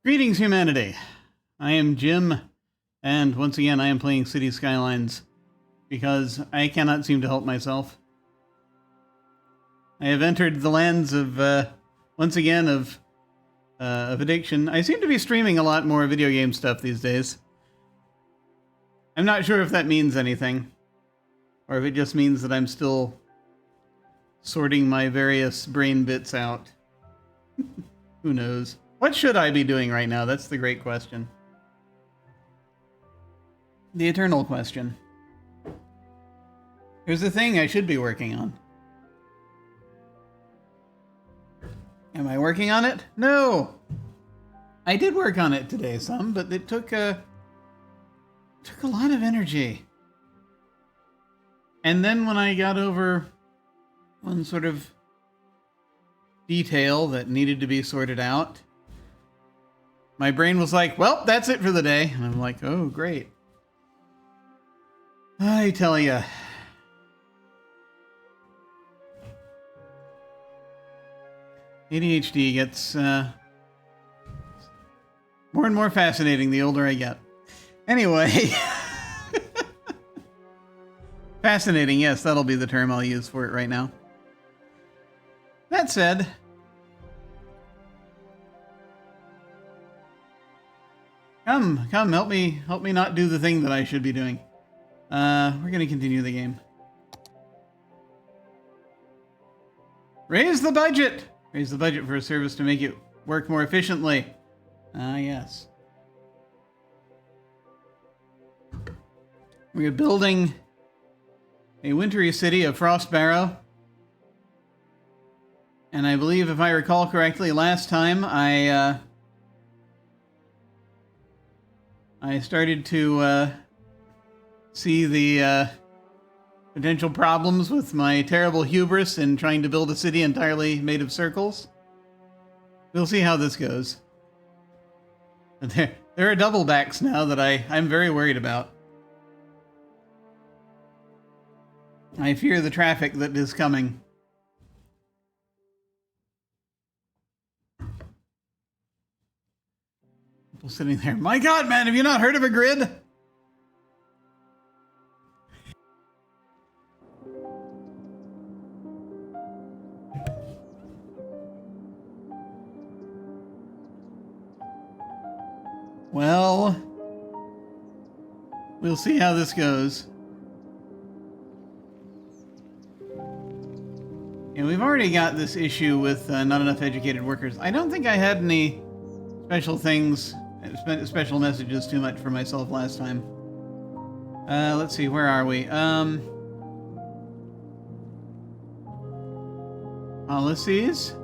Greetings, humanity. I am Jim, and once again I am playing City Skylines because I cannot seem to help myself. I have entered the lands of, once again, of addiction. I seem to be streaming a lot more video game stuff these days. I'm not sure if that means anything, or if it just means that I'm still sorting my various brain bits out. Who knows? What should I be doing right now? That's the great question. The eternal question. Here's the thing I should be working on. Am I working on it? No! I did work on it today some, but it took a lot of energy. And then when I got over one sort of detail that needed to be sorted out, my brain was like, well, that's it for the day. And I'm like, oh, great. I tell ya. ADHD gets more and more fascinating the older I get. Anyway. Fascinating, yes, that'll be the term I'll use for it right now. That said, come, help me not do the thing that I should be doing. We're gonna continue the game. Raise the budget! Raise the budget for a service to make it work more efficiently. Ah, yes. We're building a wintry city of Frost Barrow. And I believe, if I recall correctly, last time I started to see the potential problems with my terrible hubris in trying to build a city entirely made of circles. We'll see how this goes. There are double backs now that I'm very worried about. I fear the traffic that is coming. People sitting there. My God, man, have you not heard of a grid? Well, we'll see how this goes. And we've already got this issue with not enough educated workers. I don't think I had any special things, special messages too much for myself last time. Let's see, where are we? Policies.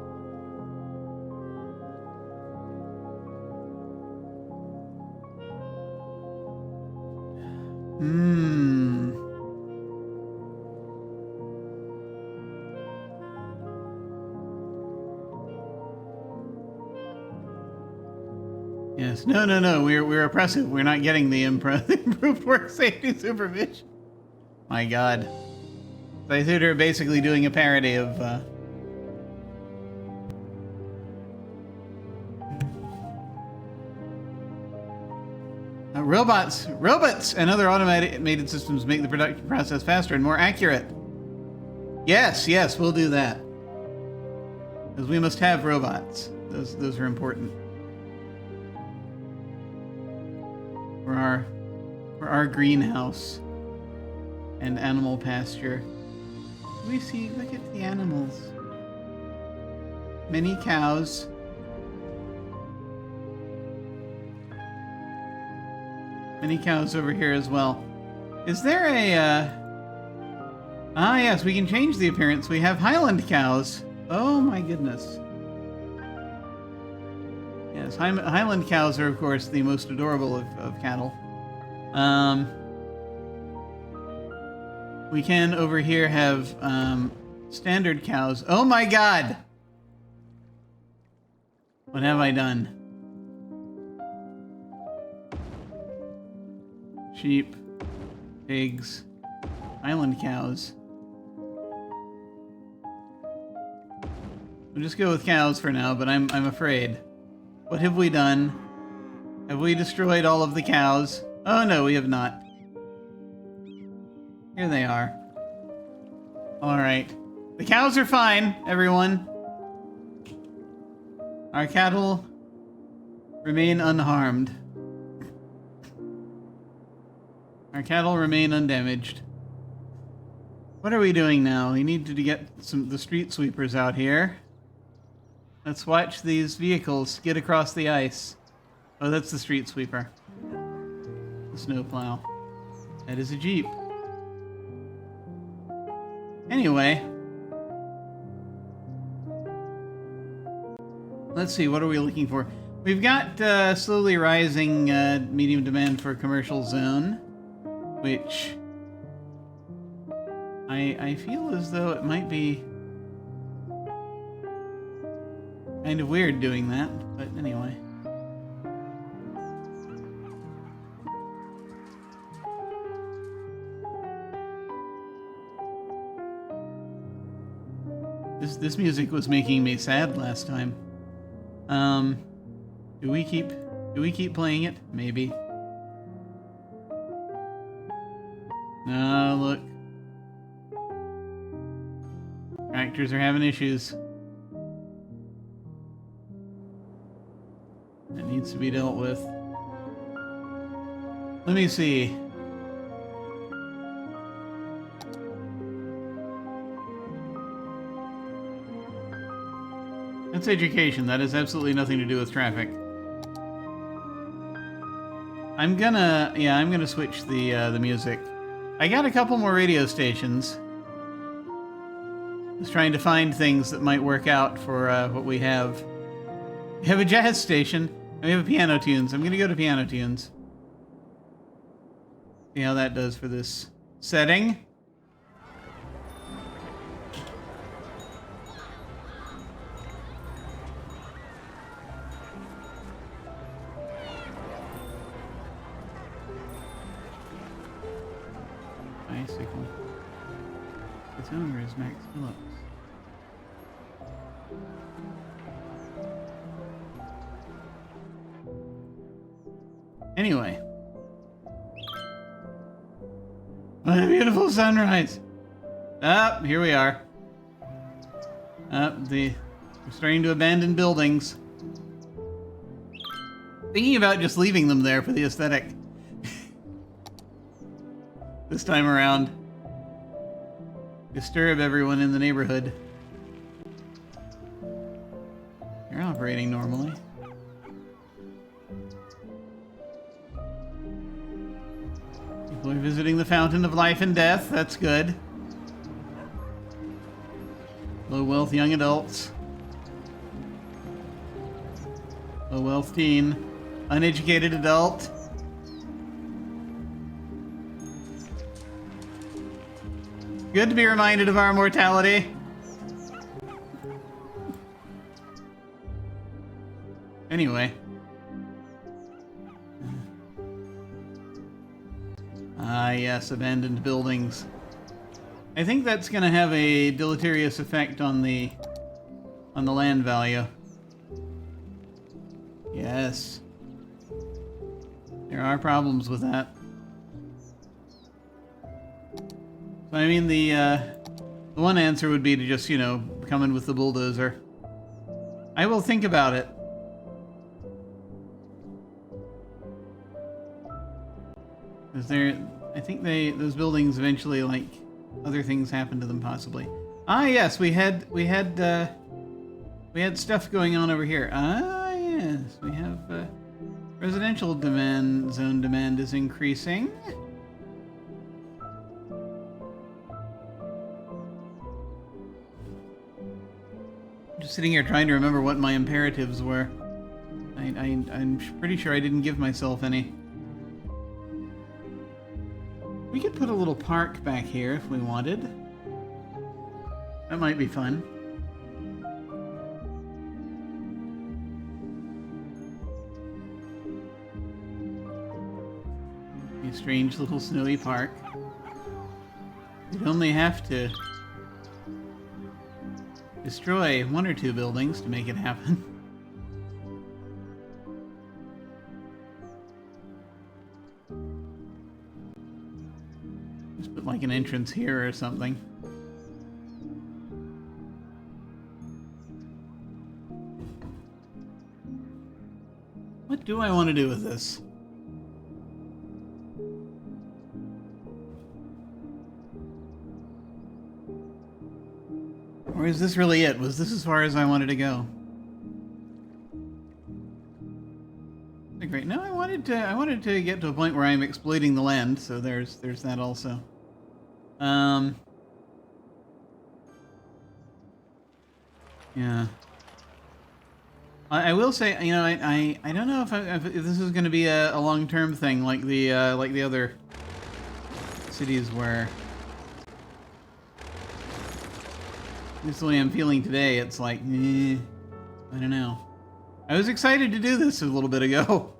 Yes. No. We're oppressive. We're not getting the improved work safety supervision. My God. I think they're basically doing a parody of robots and other automated systems make the production process faster and more accurate. Yes, we'll do that. Because we must have robots. Those are important. For our greenhouse and animal pasture. We see, look at the animals. Many cows. Many cows over here as well. Is there a, Ah, yes, we can change the appearance. We have Highland cows. Oh my goodness. Yes, Highland cows are, of course, the most adorable of cattle. We can, over here, have standard cows. Oh my God! What have I done? Sheep, pigs, Highland cows. We'll just go with cows for now, but I'm afraid. What have we done? Have we destroyed all of the cows? Oh no, we have not. Here they are. Alright. The cows are fine, everyone. Our cattle remain unharmed. Our cattle remain undamaged. What are we doing now? We need to get the street sweepers out here. Let's watch these vehicles skid across the ice. Oh, that's the street sweeper. The snowplow. That is a Jeep. Anyway. Let's see, what are we looking for? We've got slowly rising medium demand for commercial zone, which I feel as though it might be kind of weird doing that, but anyway. This music was making me sad last time. Do we keep playing it? Maybe. No, look. Tractors are having issues. That needs to be dealt with. Let me see. That's education. That has absolutely nothing to do with traffic. I'm gonna switch the music. I got a couple more radio stations. Just trying to find things that might work out for what we have. We have a jazz station, and we have a piano tunes. I'm gonna go to piano tunes. See how that does for this setting. Bicycle. Its owner is Max Phillips. Anyway. What a beautiful sunrise! Ah, here we are. We're starting to abandon buildings. Thinking about just leaving them there for the aesthetic. This time around. Disturb everyone in the neighborhood. They're operating normally. People are visiting the Fountain of Life and Death. That's good. Low wealth young adults. Low wealth teen. Uneducated adult. Good to be reminded of our mortality. Anyway. Ah, yes, abandoned buildings. I think that's going to have a deleterious effect on the land value. Yes. There are problems with that. So, I mean, the one answer would be to just, you know, come in with the bulldozer. I will think about it. I think those buildings eventually, like, other things happen to them possibly. Ah, yes, we had stuff going on over here. Ah, yes, we have residential zone demand is increasing. I'm just sitting here trying to remember what my imperatives were. I'm pretty sure I didn't give myself any. We could put a little park back here if we wanted. That might be fun. A strange little snowy park. You'd only have to destroy one or two buildings to make it happen. an entrance here or something. What do I want to do with this? Or is this really it? Was this as far as I wanted to go? Great. No, I wanted to get to a point where I'm exploiting the land, so there's that also. Yeah. I will say, you know, I don't know if this is going to be a long-term thing like the other cities where. This is the way I'm feeling today. It's like, I don't know. I was excited to do this a little bit ago.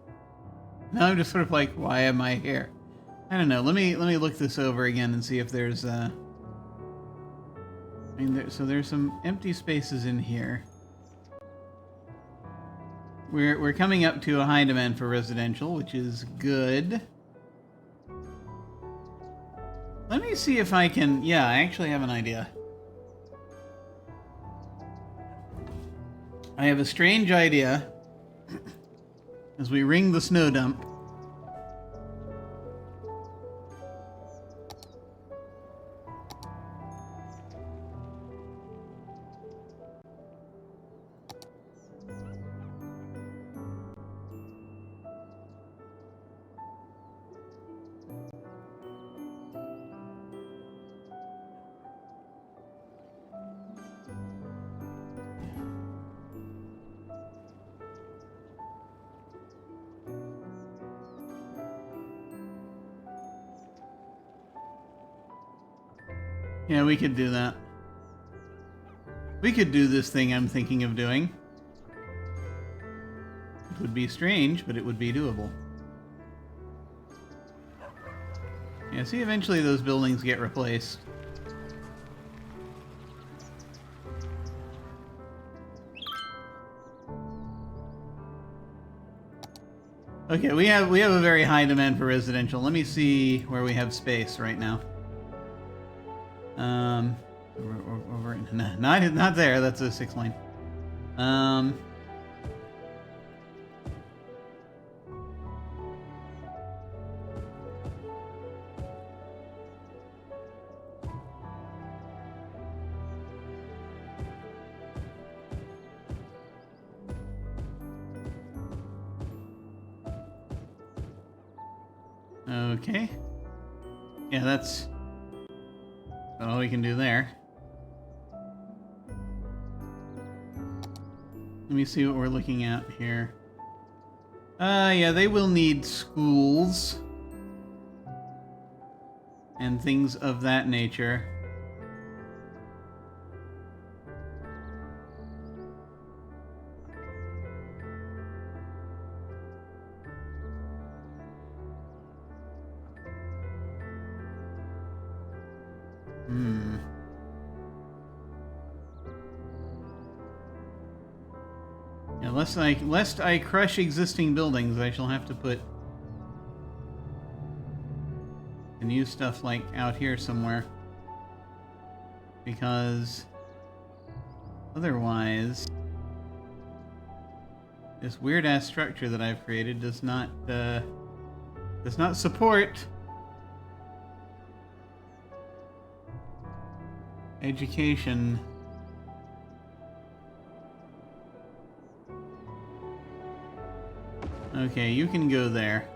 Now I'm just sort of like, why am I here? I don't know. Let me look this over again and see if there's I mean, so there's some empty spaces in here. We're coming up to a high demand for residential, which is good. Let me see if I can. Yeah, I actually have an idea. I have a strange idea as we ring the snow dump. Yeah, we could do that. We could do this thing I'm thinking of doing. It would be strange, but it would be doable. Yeah, see, eventually those buildings get replaced. Okay, we have a very high demand for residential. Let me see where we have space right now. Over not there. That's a 6 lane. Okay. Yeah, that's all we can do there. Let me see what we're looking at here. Yeah, they will need schools and things of that nature. Yeah, lest I crush existing buildings, I shall have to put the new stuff like out here somewhere, because otherwise this weird ass structure that I've created does not support education. Okay, you can go there.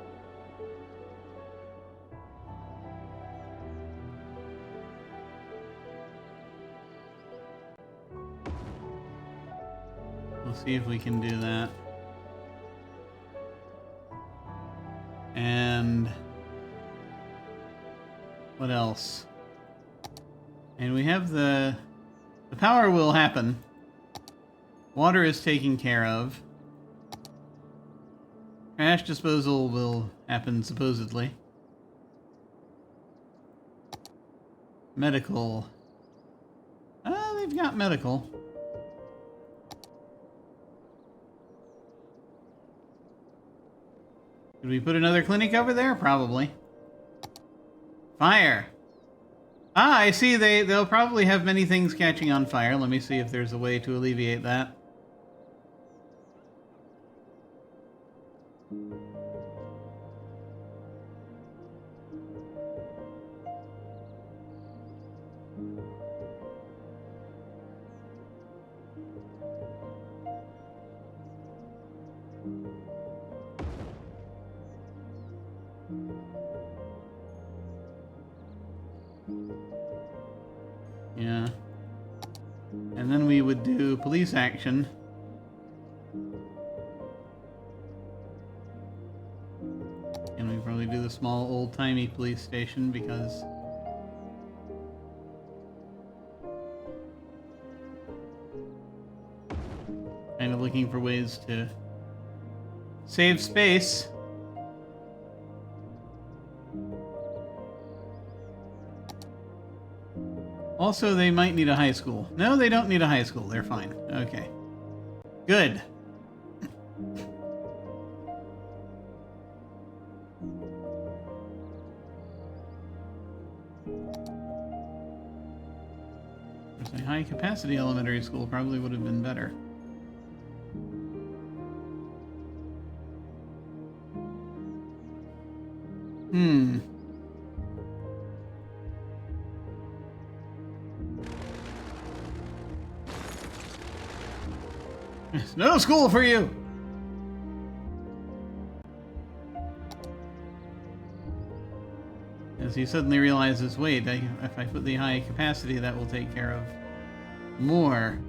We'll see if we can do that. And what else? And we have the power will happen. Water is taken care of. Trash disposal will happen, supposedly. Medical. They've got medical. Could we put another clinic over there? Probably. Fire. Ah, I see. They'll probably have many things catching on fire. Let me see if there's a way to alleviate that. Yeah. And then we would do police action. And we probably do the small old-timey police station because kind of looking for ways to save space. Also, they might need a high school. No, they don't need a high school. They're fine. Okay. Good. There's a high-capacity elementary school. Probably would have been better. There's no school for you! As he suddenly realizes, wait, if I put the high capacity, that will take care of more.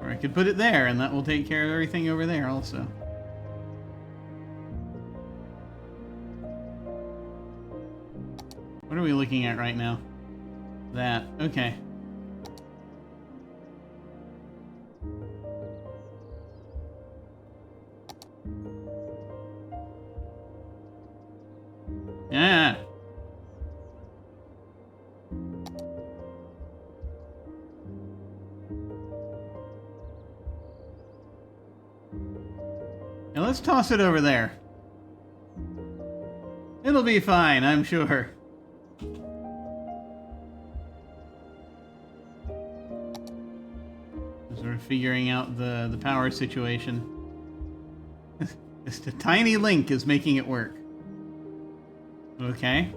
Or I could put it there, and that will take care of everything over there also. What are we looking at right now? That. Okay. Yeah. Now let's toss it over there. It'll be fine, I'm sure. Sort of figuring out the power situation. Just a tiny link is making it work. Okay.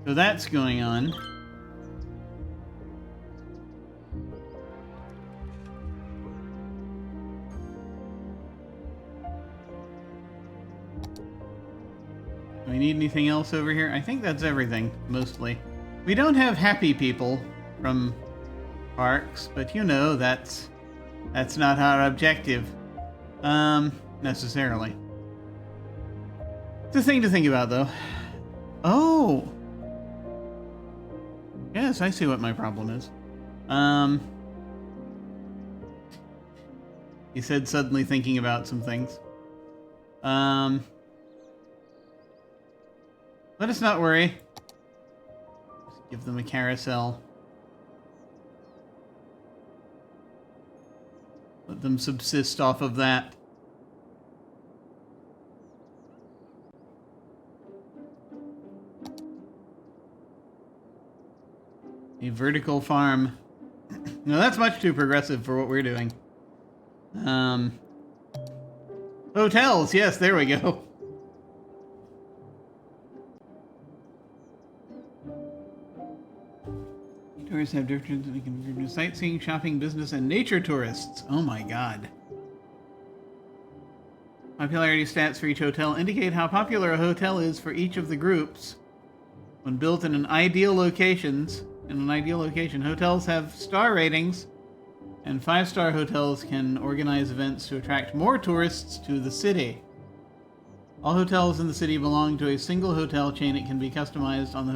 So that's going on. Do we need anything else over here? I think that's everything, mostly. We don't have happy people from parks, but you know, that's not our objective. Necessarily. It's a thing to think about, though. Oh! Yes, I see what my problem is. He said suddenly thinking about some things. Let us not worry. Just give them a carousel. Let them subsist off of that. A vertical farm. No, that's much too progressive for what we're doing. Hotels, yes, there we go. Tourists have different sightseeing, shopping, business, and nature tourists. Oh my god. Popularity stats for each hotel indicate how popular a hotel is for each of the groups. When built in an ideal location, hotels have star ratings, and 5-star hotels can organize events to attract more tourists to the city. All hotels in the city belong to a single hotel chain. It can be customized on the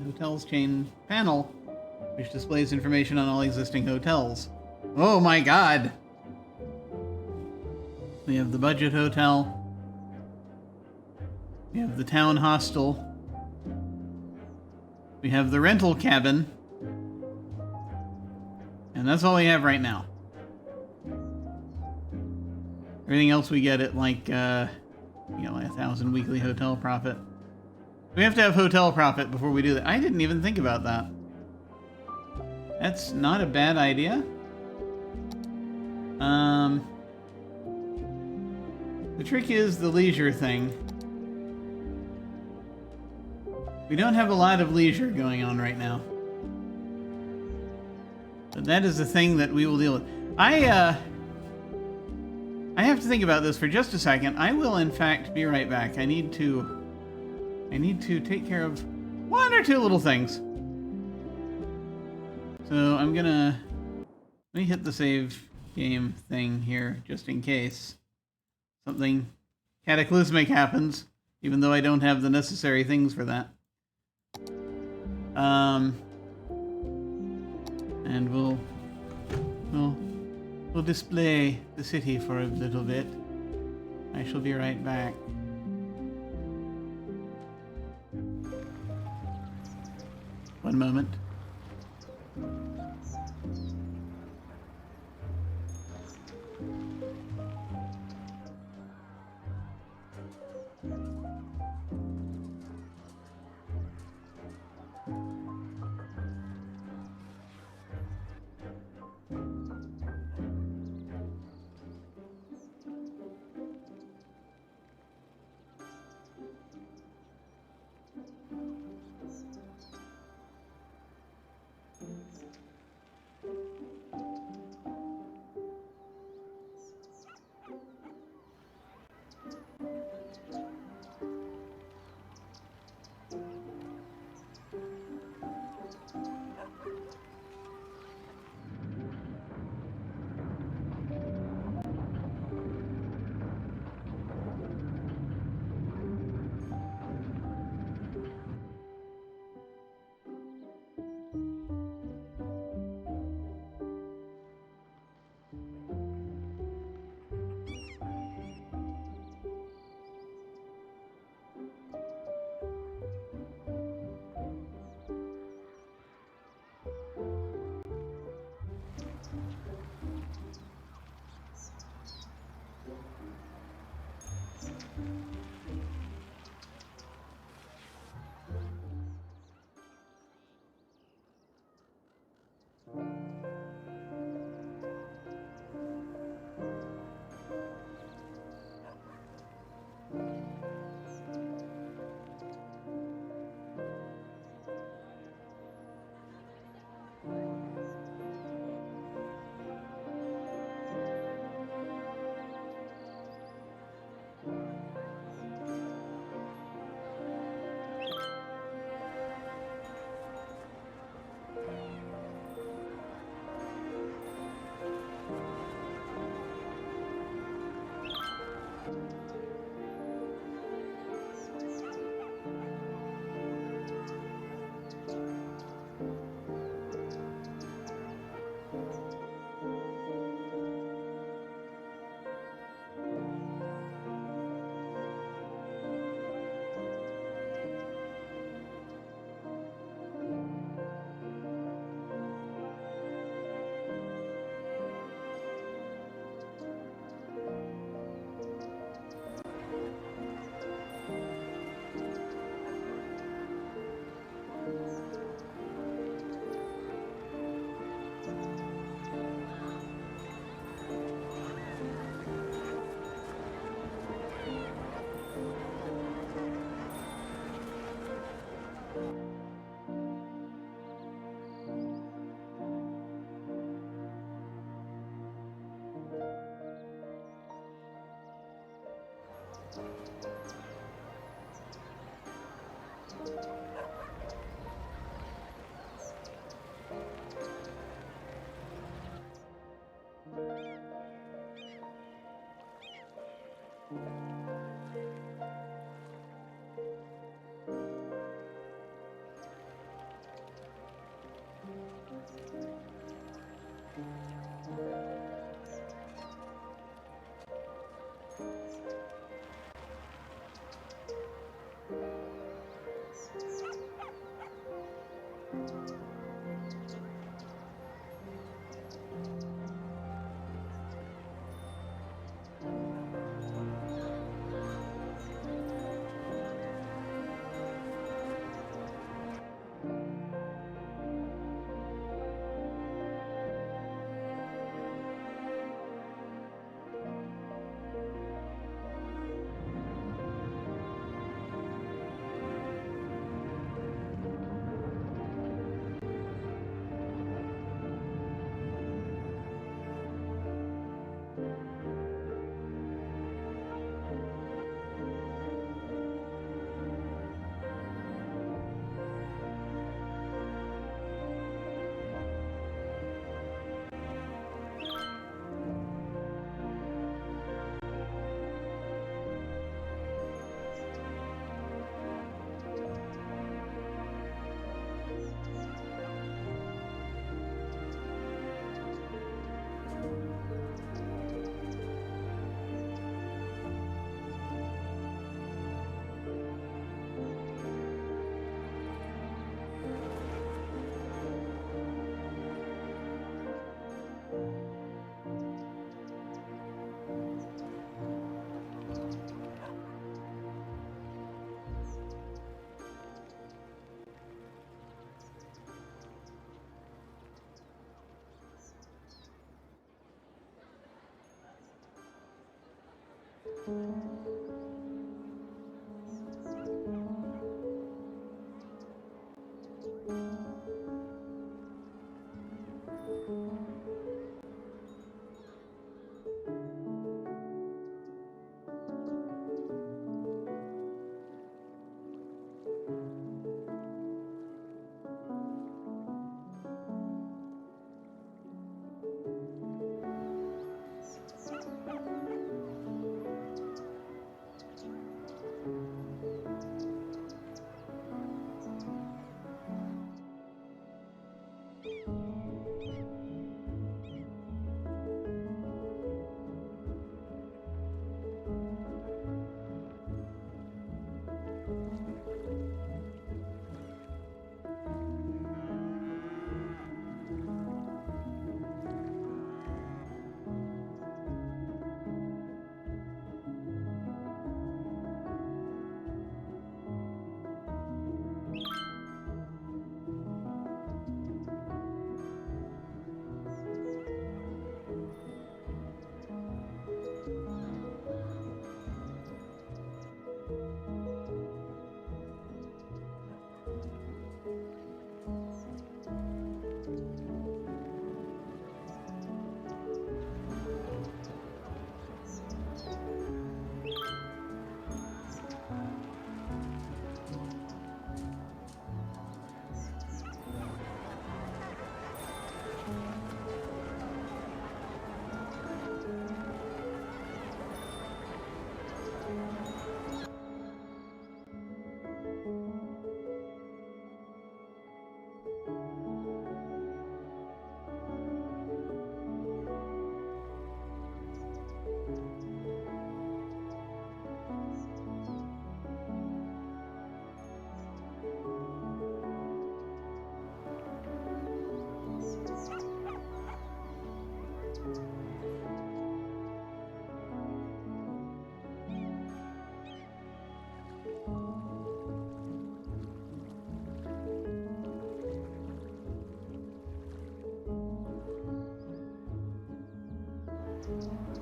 hotel's chain panel, which displays information on all existing hotels. Oh my god! We have the budget hotel. We have the town hostel. We have the rental cabin. And that's all we have right now. Everything else we get at like, you know, like 1,000 weekly hotel profit. We have to have hotel profit before we do that. I didn't even think about that. That's not a bad idea. The trick is the leisure thing. We don't have a lot of leisure going on right now. But that is the thing that we will deal with. I have to think about this for just a second. I will, in fact, be right back. I need to take care of one or two little things. So I'm gonna... Let me hit the save game thing here, just in case something cataclysmic happens, even though I don't have the necessary things for that. And we'll display the city for a little bit. I shall be right back. One moment.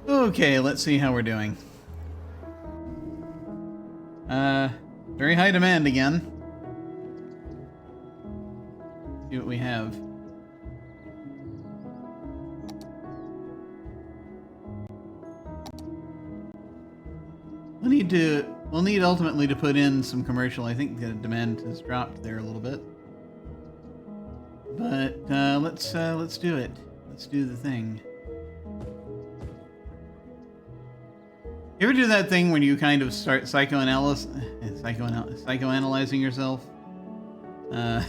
Okay, let's see how we're doing. Very high demand again. See what we have. We'll need ultimately to put in some commercial. I think the demand has dropped there a little bit. But let's do it. Let's do the thing. You ever do that thing when you kind of start psychoanalyzing yourself? Where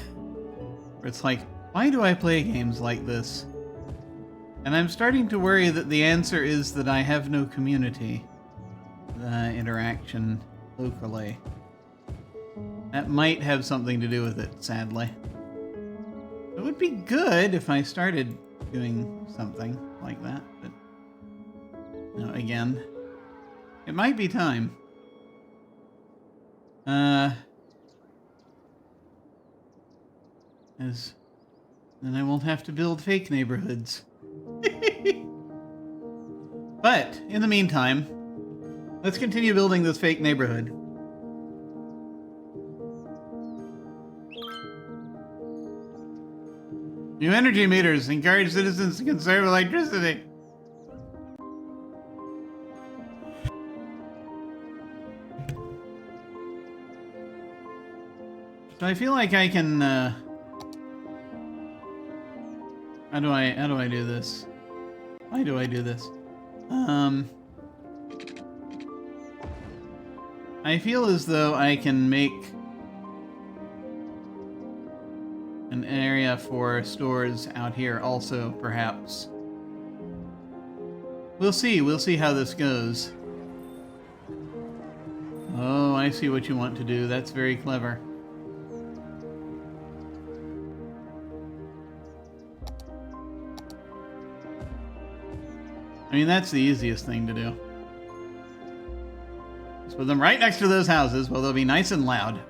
it's like, why do I play games like this? And I'm starting to worry that the answer is that I have no community interaction locally. That might have something to do with it, sadly. It would be good if I started doing something like that, but no, again, it might be time. As then I won't have to build fake neighborhoods. But in the meantime, let's continue building this fake neighborhood. New energy meters encourage citizens to conserve electricity. So I feel like I can, how do I do this? Why do I do this? I feel as though I can make an area for stores out here also, perhaps. We'll see how this goes. Oh, I see what you want to do. That's very clever. I mean, that's the easiest thing to do. Just put them right next to those houses, well, they'll be nice and loud.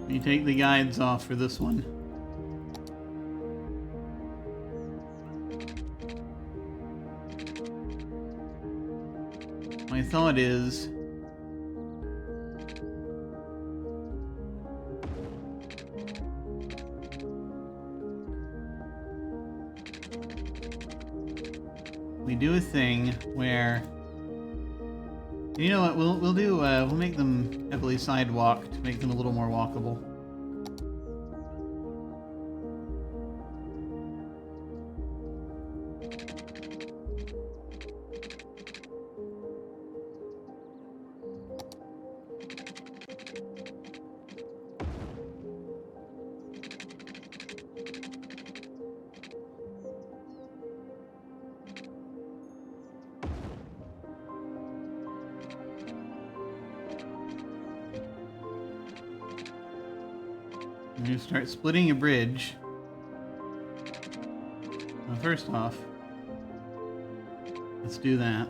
You take the guides off for this one. My thought is... we do a thing where... You know what, we'll make them heavily sidewalked to make them a little more walkable. And you start splitting a bridge. Well, first off, let's do that.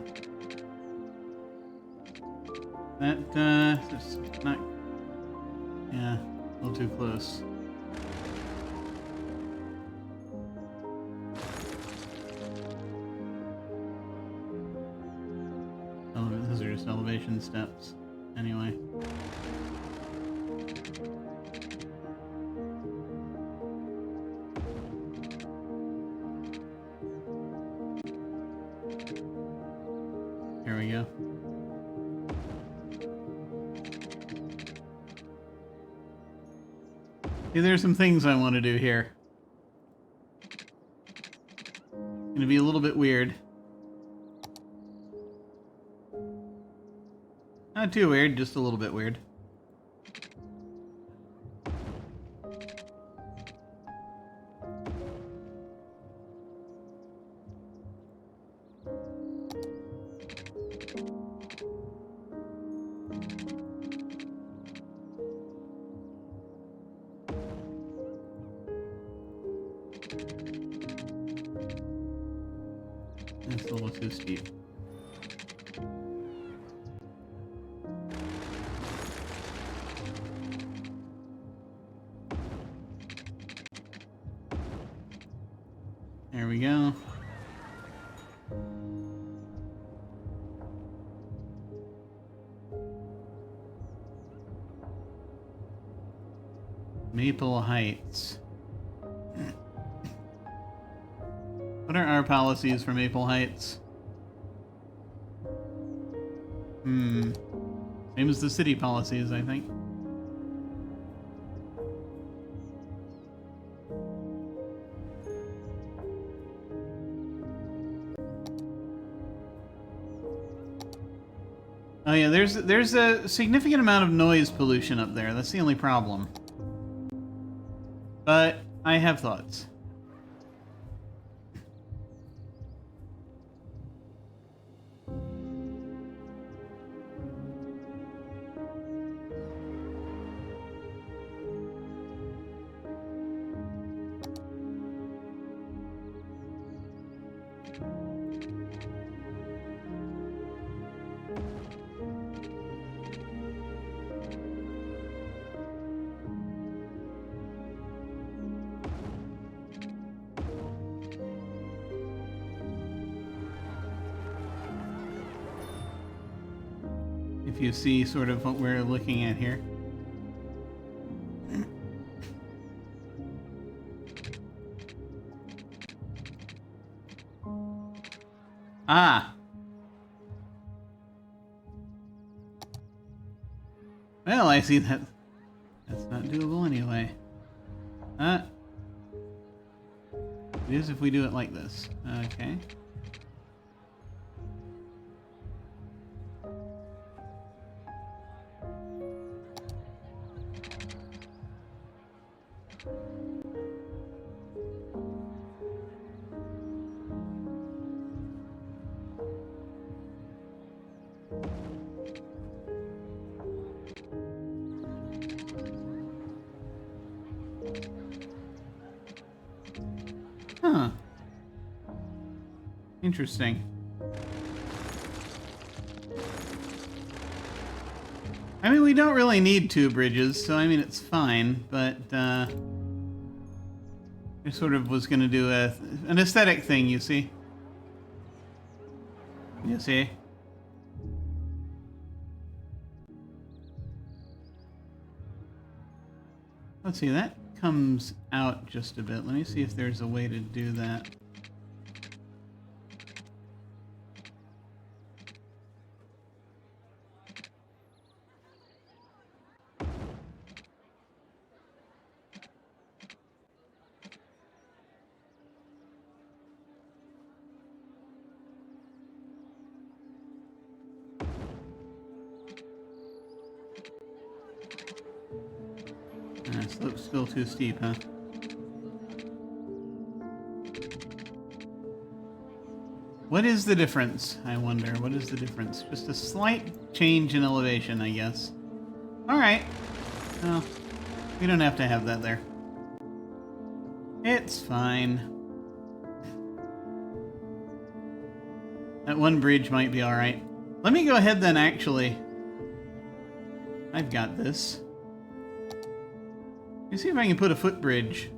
That's not... yeah, a little too close. Those are just elevation steps, anyway. Here we go. See, there's some things I want to do here. It's gonna be a little bit weird. Not too weird, just a little bit weird. That's a little too steep. There we go. Maple Heights. What are our policies for Maple Heights? Same as the city policies, I think. Oh yeah, there's a significant amount of noise pollution up there. That's the only problem. But I have thoughts. If you see sort of what we're looking at here. Ah! Well, I see that. That's not doable anyway. It is if we do it like this. Okay. Huh. Interesting. I mean, we don't really need 2 bridges, so I mean, it's fine, but I sort of was going to do an aesthetic thing, you see? You see? Let's see, that comes out just a bit. Let me see if there's a way to do that. Slope's still too steep, huh? What is the difference, I wonder? What is the difference? Just a slight change in elevation, I guess. Alright. Well, we don't have to have that there. It's fine. That one bridge might be alright. Let me go ahead then, actually. I've got this. Let me see if I can put a footbridge.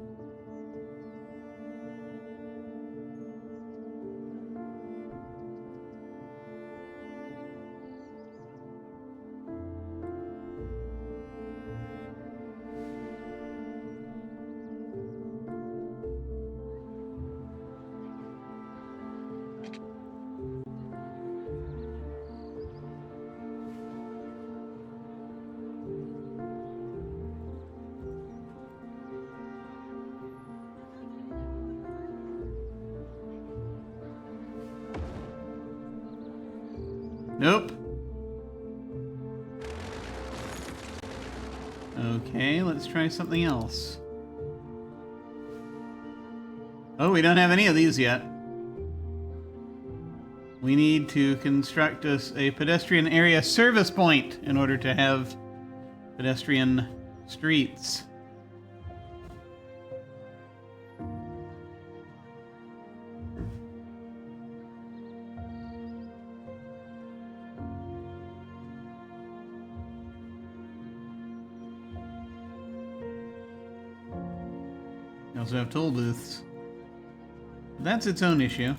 Nope. Okay, let's try something else. Oh, we don't have any of these yet. We need to construct us a pedestrian area service point in order to have pedestrian streets. We also have toll booths. That's its own issue.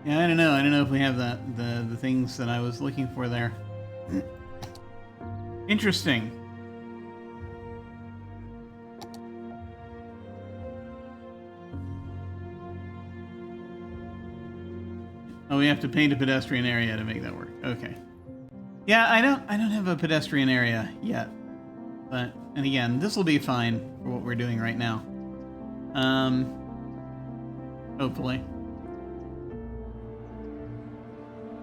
Yeah, I don't know. I don't know if we have the things that I was looking for there. Interesting. Oh, we have to paint a pedestrian area to make that work. Okay. Yeah, I don't have a pedestrian area yet. But, and again, this will be fine for what we're doing right now. Hopefully.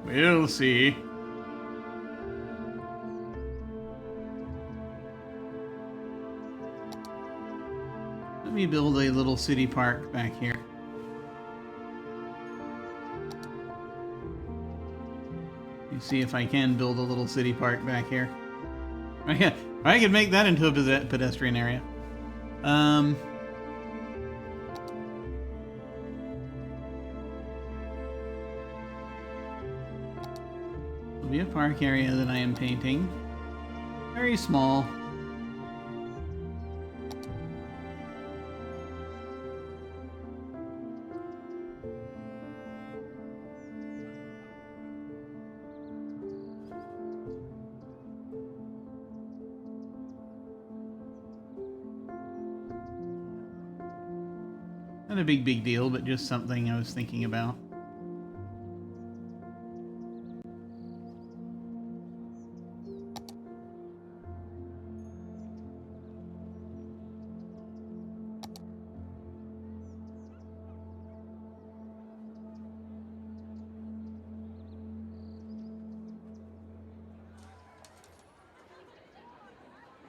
We'll see. Let me build a little city park back here. You see if I can build a little city park back here. I could make that into a pedestrian area. There'll be a park area that I am painting. Very small. Not a big deal, but just something I was thinking about.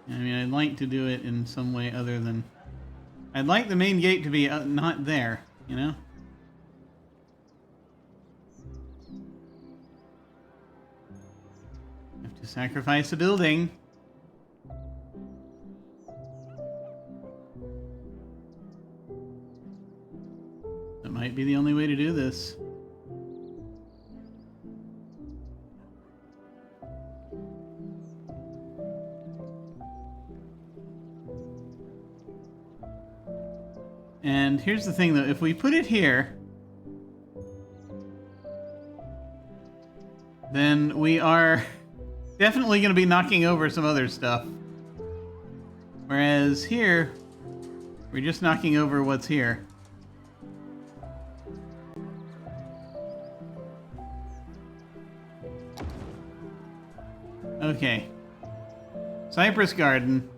I mean, I'd like to do it in some way other than... I'd like the main gate to be not there, you know? Have to sacrifice a building. That might be the only way to do this. And here's the thing, though. If we put it here, then we are definitely going to be knocking over some other stuff. Whereas here, we're just knocking over what's here. Okay. Cypress Garden.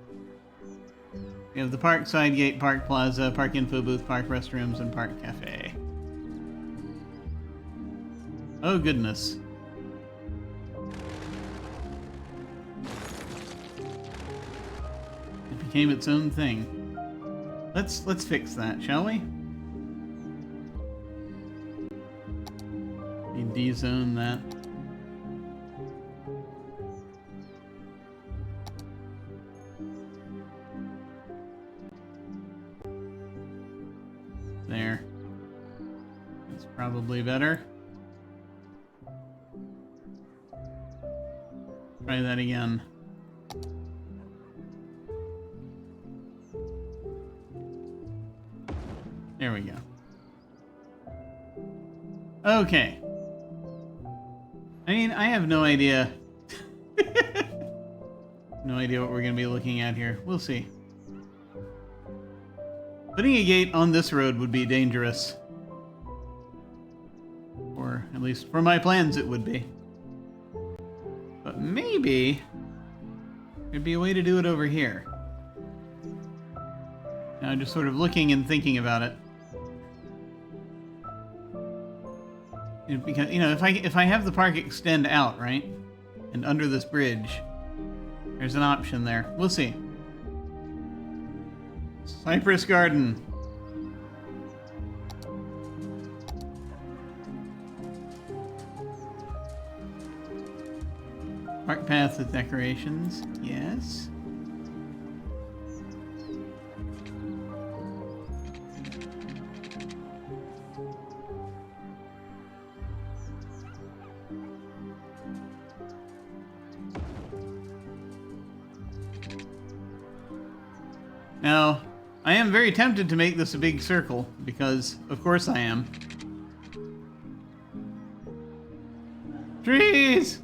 We have the Park Side Gate, Park Plaza, Park Info Booth, Park Restrooms, and Park Cafe. Oh, goodness. It became its own thing. Let's fix that, shall we? We de-zone that. There. That's probably better. Try that again. There we go. Okay. I mean, I have no idea. No idea what we're going to be looking at here. We'll see. Putting a gate on this road would be dangerous. Or at least for my plans it would be. But maybe there'd be a way to do it over here. Now just sort of looking and thinking about it. Because, you know, if I have the park extend out, right? And under this bridge, there's an option there. We'll see. Cypress Garden. Park path with decorations. Yes. Now, I am very tempted to make this a big circle, because of course I am. Trees!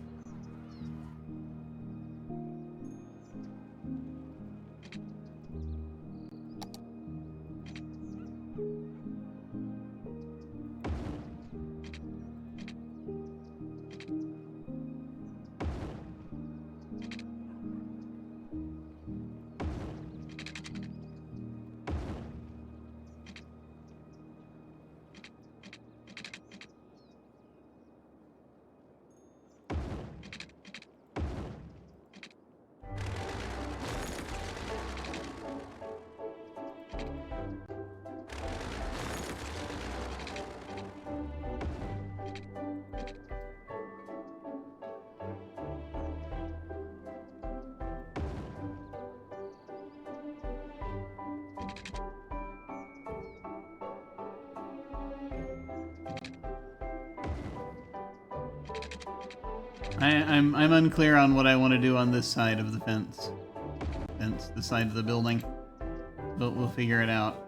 I'm unclear on what I want to do on this side of the fence. The side of the building. But we'll figure it out.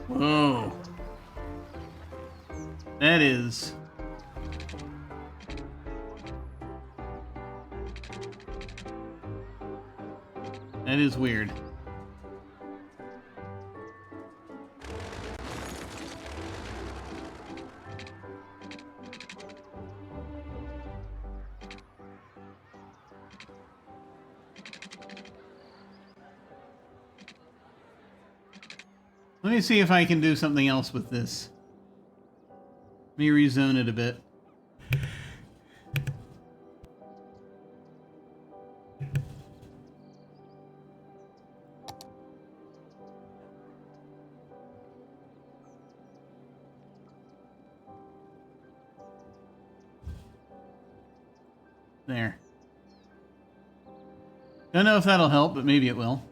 Whoa. That is... that is weird. Let me see if I can do something else with this. Let me rezone it a bit. There. Don't know if that'll help, but maybe it will.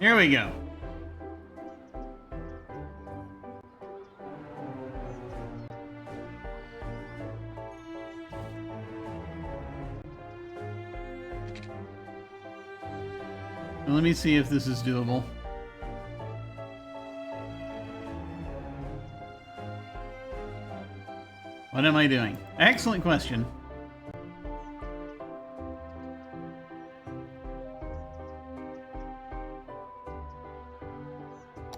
Here we go. Well, let me see if this is doable. What am I doing? Excellent question.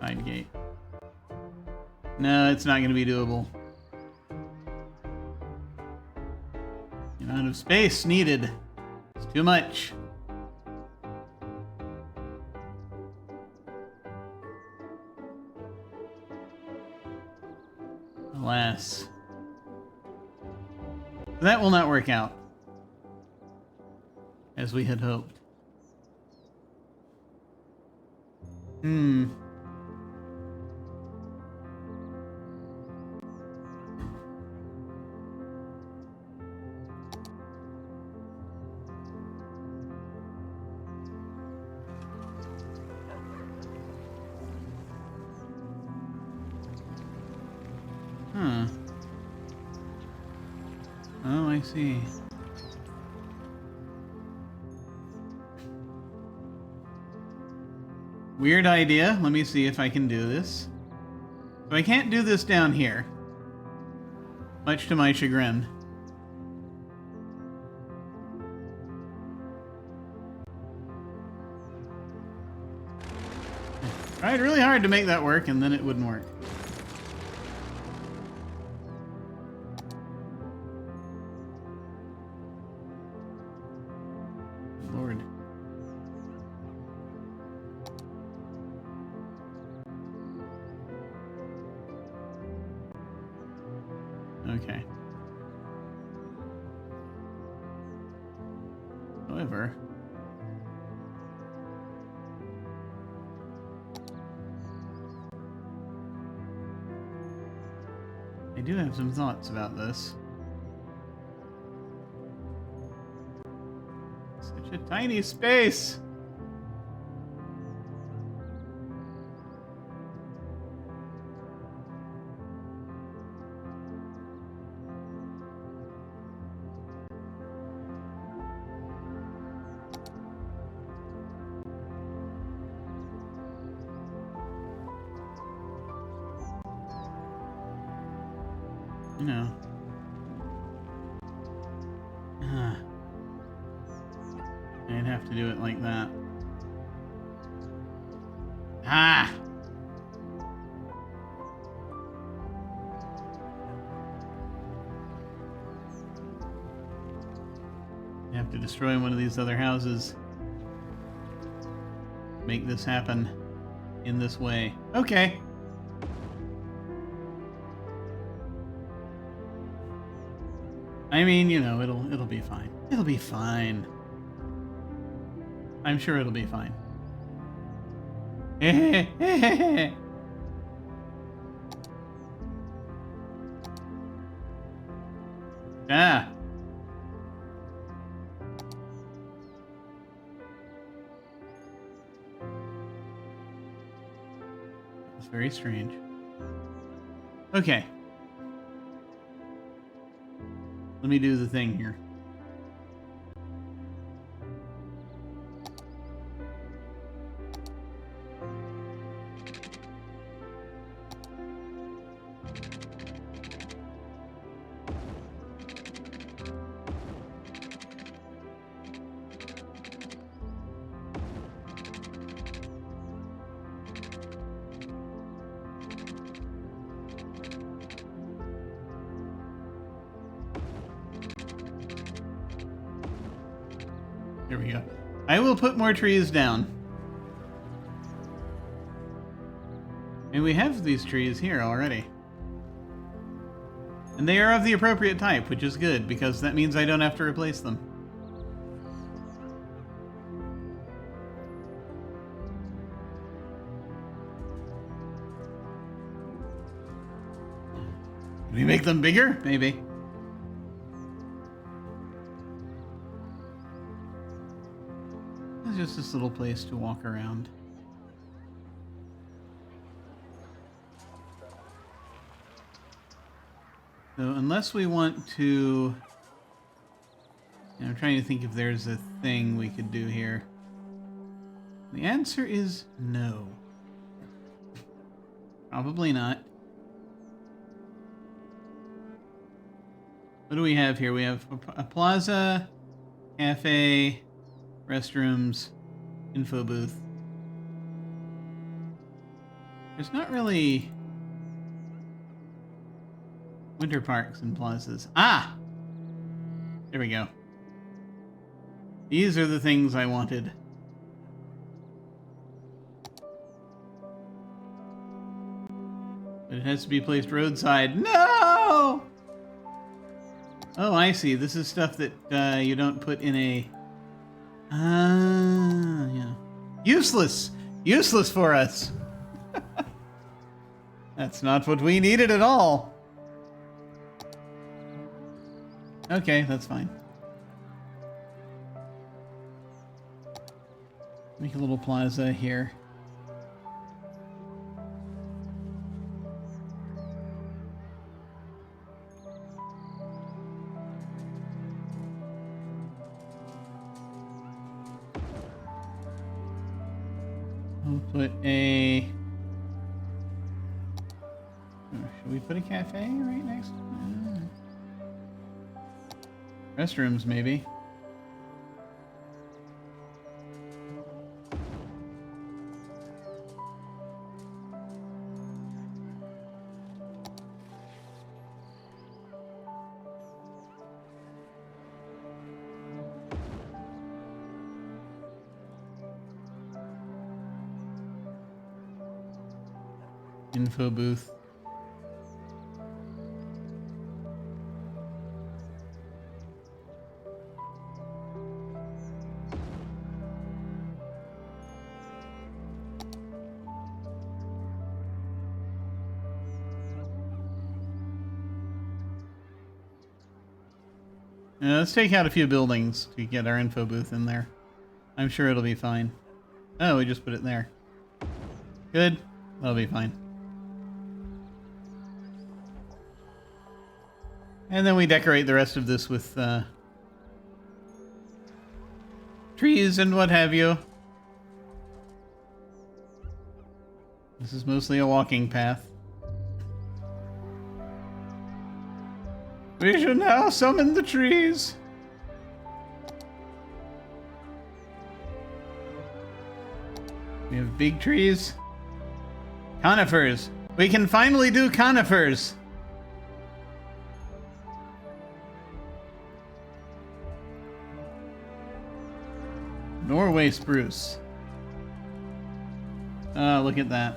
Side gate. No, it's not going to be doable. The amount of space needed is too much. Alas. That will not work out as we had hoped. Huh. Oh, I see. Weird idea. Let me see if I can do this. So I can't do this down here. Much to my chagrin. Tried really hard to make that work, and then it wouldn't work. Lord. Okay. However, I do have some thoughts about this. Such a tiny space. You know. I'd have to do it like that. Ah! You have to destroy one of these other houses. Make this happen in this way. Okay. I mean, you know, it'll be fine. It'll be fine. I'm sure it'll be fine. Ah. It's very strange. Okay. Let me do the thing here. There we go. I will put more trees down. And we have these trees here already. And they are of the appropriate type, which is good, because that means I don't have to replace them. Can we make them bigger? Maybe. It's just this little place to walk around. So unless we want to... I'm trying to think if there's a thing we could do here. The answer is no. Probably not. What do we have here? We have a plaza, cafe, restrooms, info booth. There's not really winter parks and plazas. Ah! There we go. These are the things I wanted. But it has to be placed roadside. No! Oh, I see. This is stuff that you don't put in a... yeah. Useless! Useless for us! That's not what we needed at all. Okay, that's fine. Make a little plaza here. We'll put a... Should we put a cafe right next to it? Restrooms, maybe. Info booth. Let's take out a few buildings to get our info booth in there. I'm sure it'll be fine. Oh, we just put it there. Good. That'll be fine. And then we decorate the rest of this with trees and what have you. This is mostly a walking path. We shall now summon the trees. We have big trees. Conifers. We can finally do conifers. Norway spruce. Oh, look at that.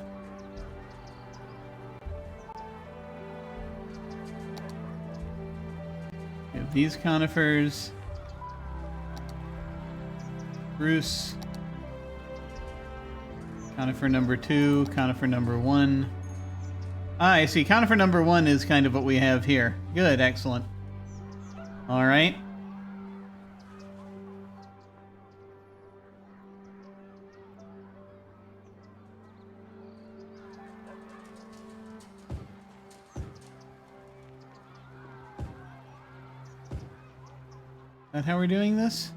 We have these conifers. Spruce. Conifer number 2, conifer number 1. Ah, I see. Conifer number 1 is kind of what we have here. Good, excellent. All right. Is that how we're doing this?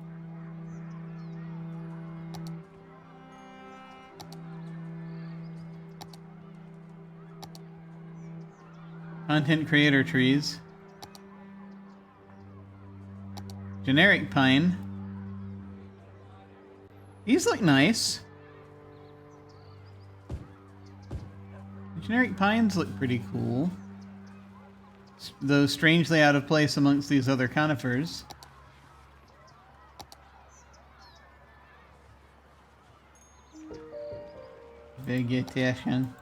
Content creator trees. Generic pine. These look nice. Generic pines look pretty cool. Though strangely out of place amongst these other conifers. Vegetation.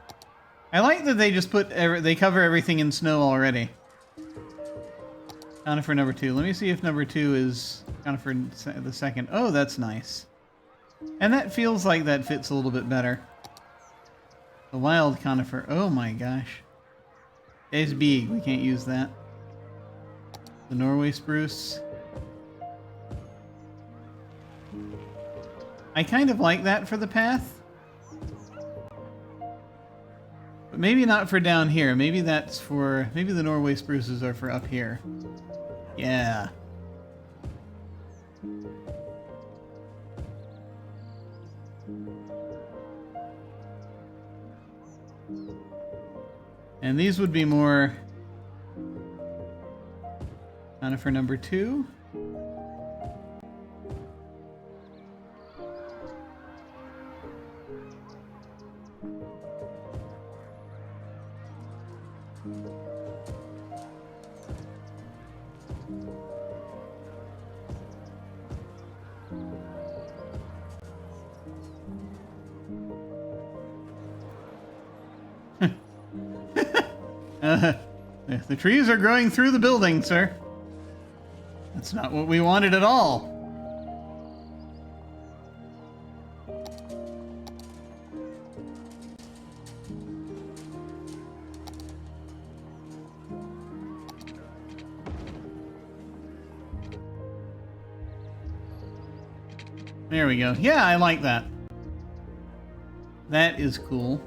I like that they just put they cover everything in snow already. Conifer number 2. Let me see if number 2 is conifer the second. Oh, that's nice. And that feels like that fits a little bit better. The wild conifer. Oh my gosh. It's big. We can't use that. The Norway spruce. I kind of like that for the path. But maybe not for down here. Maybe that's for... Maybe the Norway spruces are for up here. Yeah. And these would be more conifer number 2. The trees are growing through the building, sir. That's not what we wanted at all. There we go. Yeah, I like that. That is cool.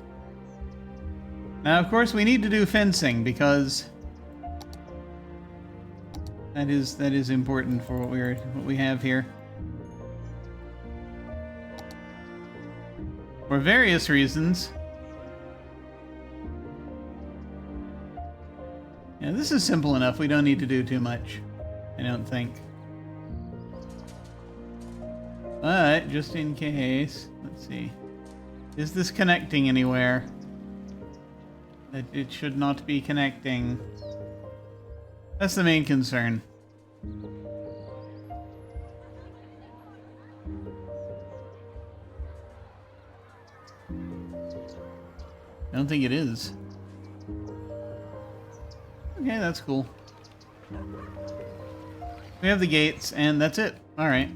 Now, of course, we need to do fencing because that is important for what we have here. For various reasons. Yeah, this is simple enough. We don't need to do too much, I don't think. But just in case, let's see. Is this connecting anywhere? It should not be connecting. That's the main concern. I don't think it is. Okay, that's cool. We have the gates, and that's it. Alright.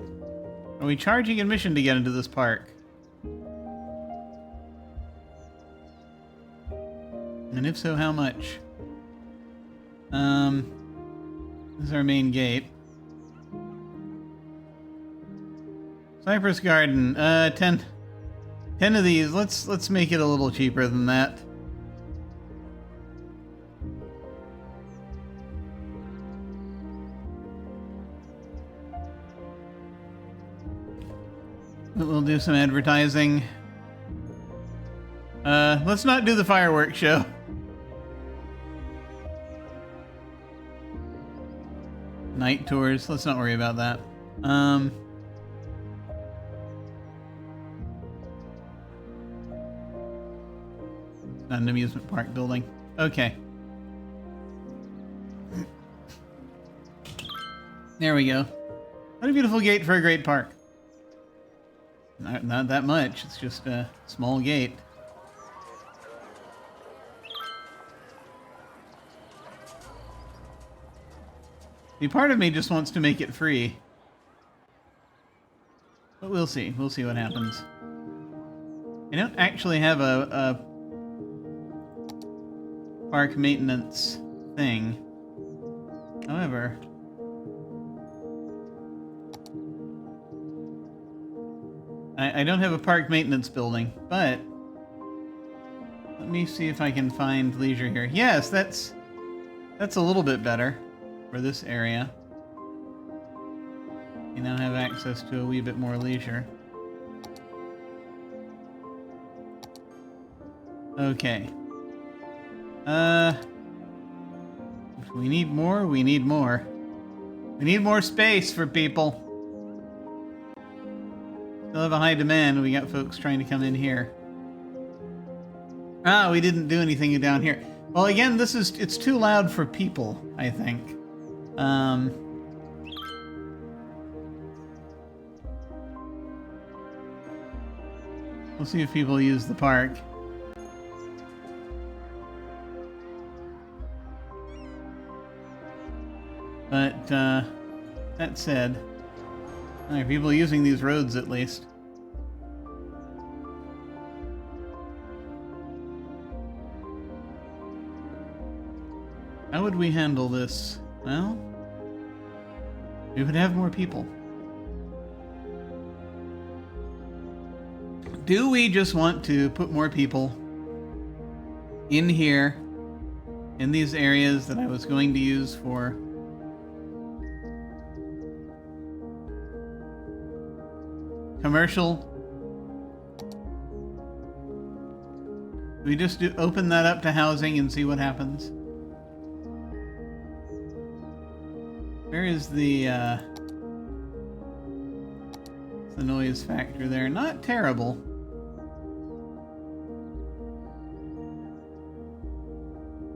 Are we charging admission to get into this park? And if so, how much? This is our main gate. Cypress Garden. 10 of these. Let's make it a little cheaper than that. We'll do some advertising. Let's not do the fireworks show. Night tours. Let's not worry about that. Not an amusement park building. Okay. There we go. What a beautiful gate for a great park. Not that much. It's just a small gate. See, part of me just wants to make it free. But we'll see. We'll see what happens. I don't actually have a park maintenance thing. However... I don't have a park maintenance building, but... Let me see if I can find leisure here. Yes, that's a little bit better for this area. You now have access to a wee bit more leisure. Okay. If we need more, we need more. We need more space for people. Still have a high demand. We got folks trying to come in here. Ah, we didn't do anything down here. Well, again, it's too loud for people, I think. We'll see if people use the park. But, that said, there are people using these roads at least. How would we handle this? Well, we would have more people. Do we just want to put more people in here, in these areas that I was going to use for commercial? Do we just open that up to housing and see what happens? Where is the noise factor there? Not terrible.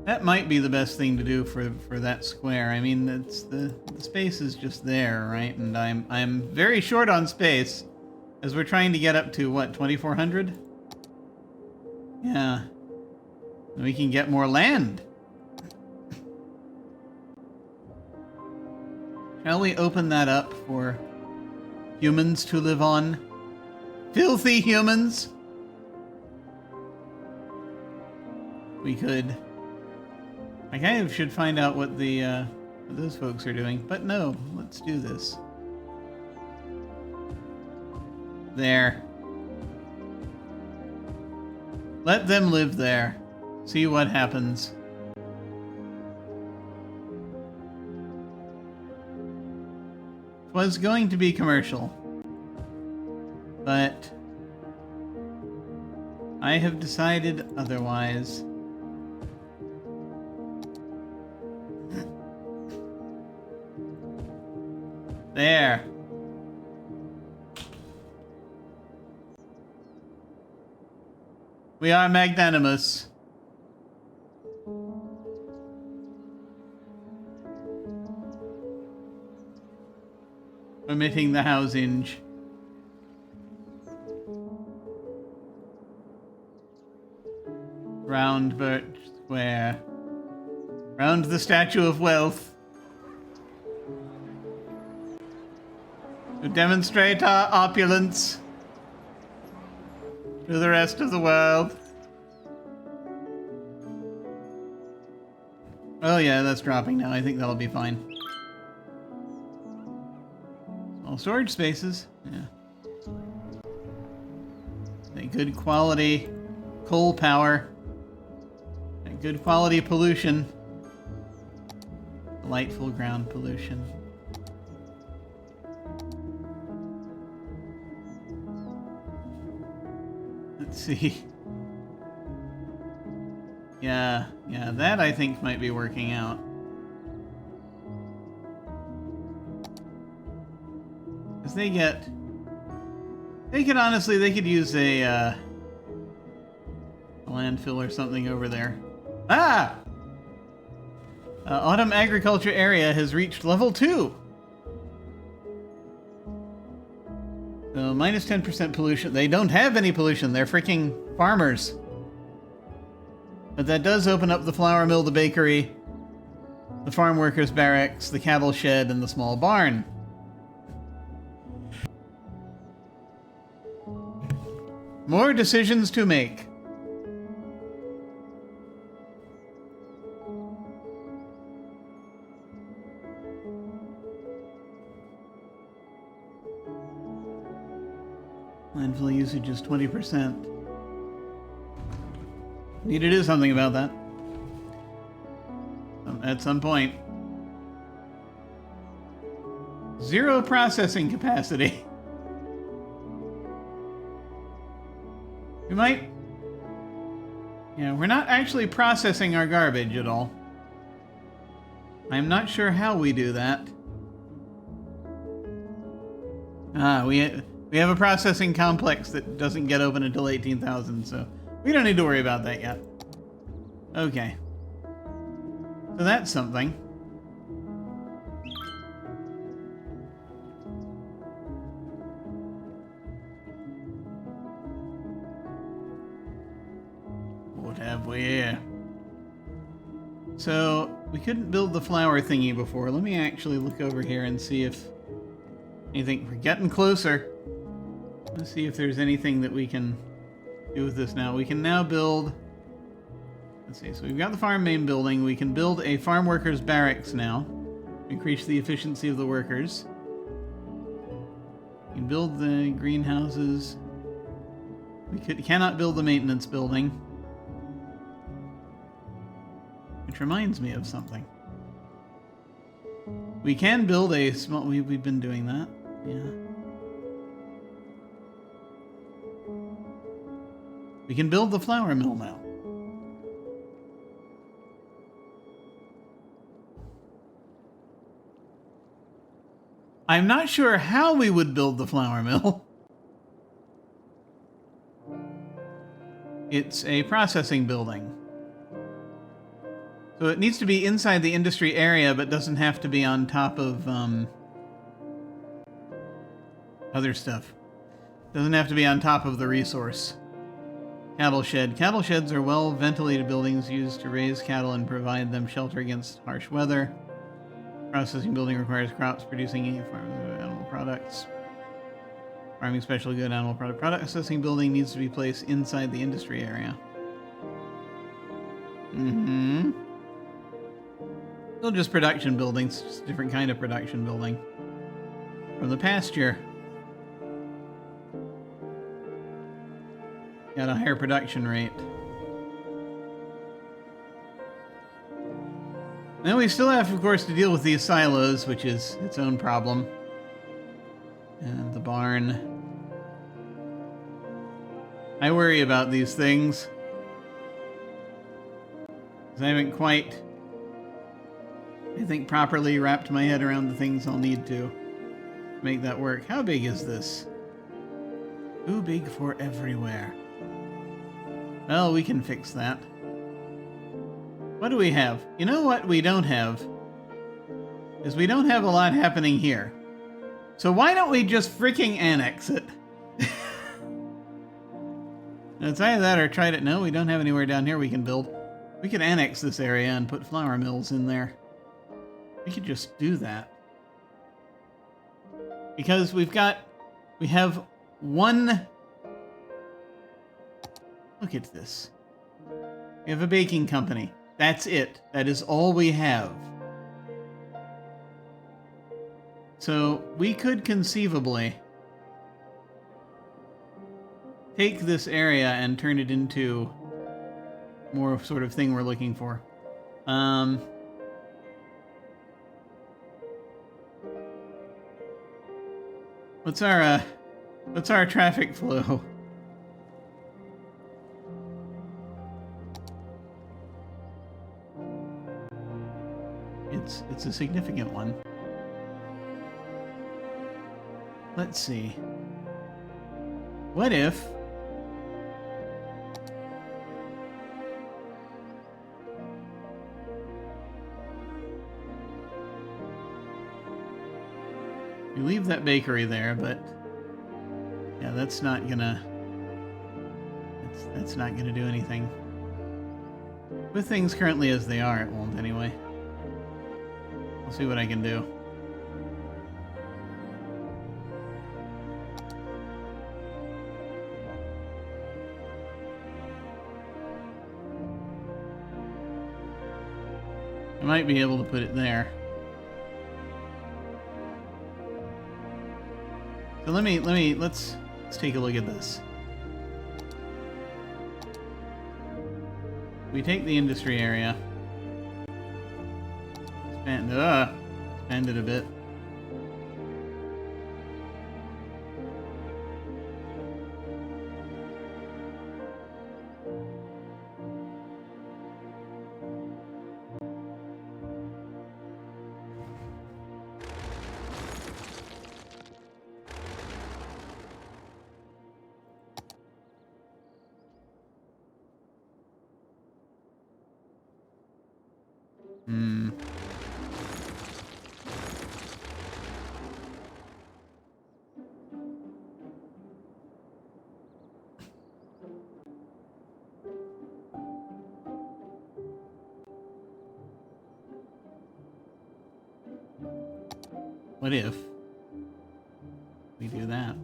That might be the best thing to do for that square. I mean, it's the space is just there, right? And I'm very short on space, as we're trying to get up to what, 2,400? Yeah. We can get more land. Shall we open that up for humans to live on? Filthy humans! We could. I kind of should find out what the what those folks are doing, but no, let's do this. There. Let them live there. See what happens. It was going to be commercial, but I have decided otherwise. There. We are magnanimous. Omitting the housing. Round Birch Square. Round the Statue of Wealth. To demonstrate our opulence to the rest of the world. Oh yeah, that's dropping now. I think that'll be fine. Small storage spaces. Yeah. A good quality coal power. A good quality pollution. Delightful ground pollution. Let's see. Yeah, that I think might be working out. Because they could use a landfill or something over there. Ah! Autumn agriculture area has reached level 2. So minus 10% pollution. They don't have any pollution. They're freaking farmers. But that does open up the flour mill, the bakery, the farm workers' barracks, the cattle shed, and the small barn. More decisions to make. Landfill usage is 20%. Need to do something about that. At some point. Zero processing capacity. We might... Yeah, we're not actually processing our garbage at all. I'm not sure how we do that. We have a processing complex that doesn't get open until 18,000, so we don't need to worry about that yet. Okay. So that's something. What have we here? So, we couldn't build the flower thingy before. Let me actually look over here and see if anything... We're getting closer. Let's see if there's anything that we can do with this now. We can now build... Let's see, so we've got the farm main building. We can build a farm workers barracks now. Increase the efficiency of the workers. We can build the greenhouses. We cannot build the maintenance building. Which reminds me of something. We can build a small... We've been doing that. Yeah. We can build the flour mill now. I'm not sure how we would build the flour mill. It's a processing building. So it needs to be inside the industry area, but doesn't have to be on top of other stuff. Doesn't have to be on top of the resource. Cattle shed. Cattle sheds are well-ventilated buildings used to raise cattle and provide them shelter against harsh weather. Processing building requires crops producing animal products. Farming special good animal product. Processing building needs to be placed inside the industry area. Mm-hmm. Still just production buildings, just a different kind of production building. From the pasture. Got a higher production rate. Then we still have, of course, to deal with these silos, which is its own problem. And the barn. I worry about these things. Because I haven't quite, I think, properly wrapped my head around the things I'll need to make that work. How big is this? Too big for everywhere. Well, we can fix that. What do we have? You know what we don't have? Is we don't have a lot happening here. So why don't we just freaking annex it? It's either that or try to... No, we don't have anywhere down here we can build. We could annex this area and put flour mills in there. We could just do that. Because we have one... Look at this. We have a baking company. That's it. That is all we have. So we could conceivably take this area and turn it into more of sort of thing we're looking for. What's our traffic flow? It's a significant one. Let's see. What if we leave that bakery there, but yeah, that's not gonna do anything. With things currently as they are, it won't anyway. I'll see what I can do. I might be able to put it there. So let's take a look at this. We take the industry area. Expand it a bit. What if we do that?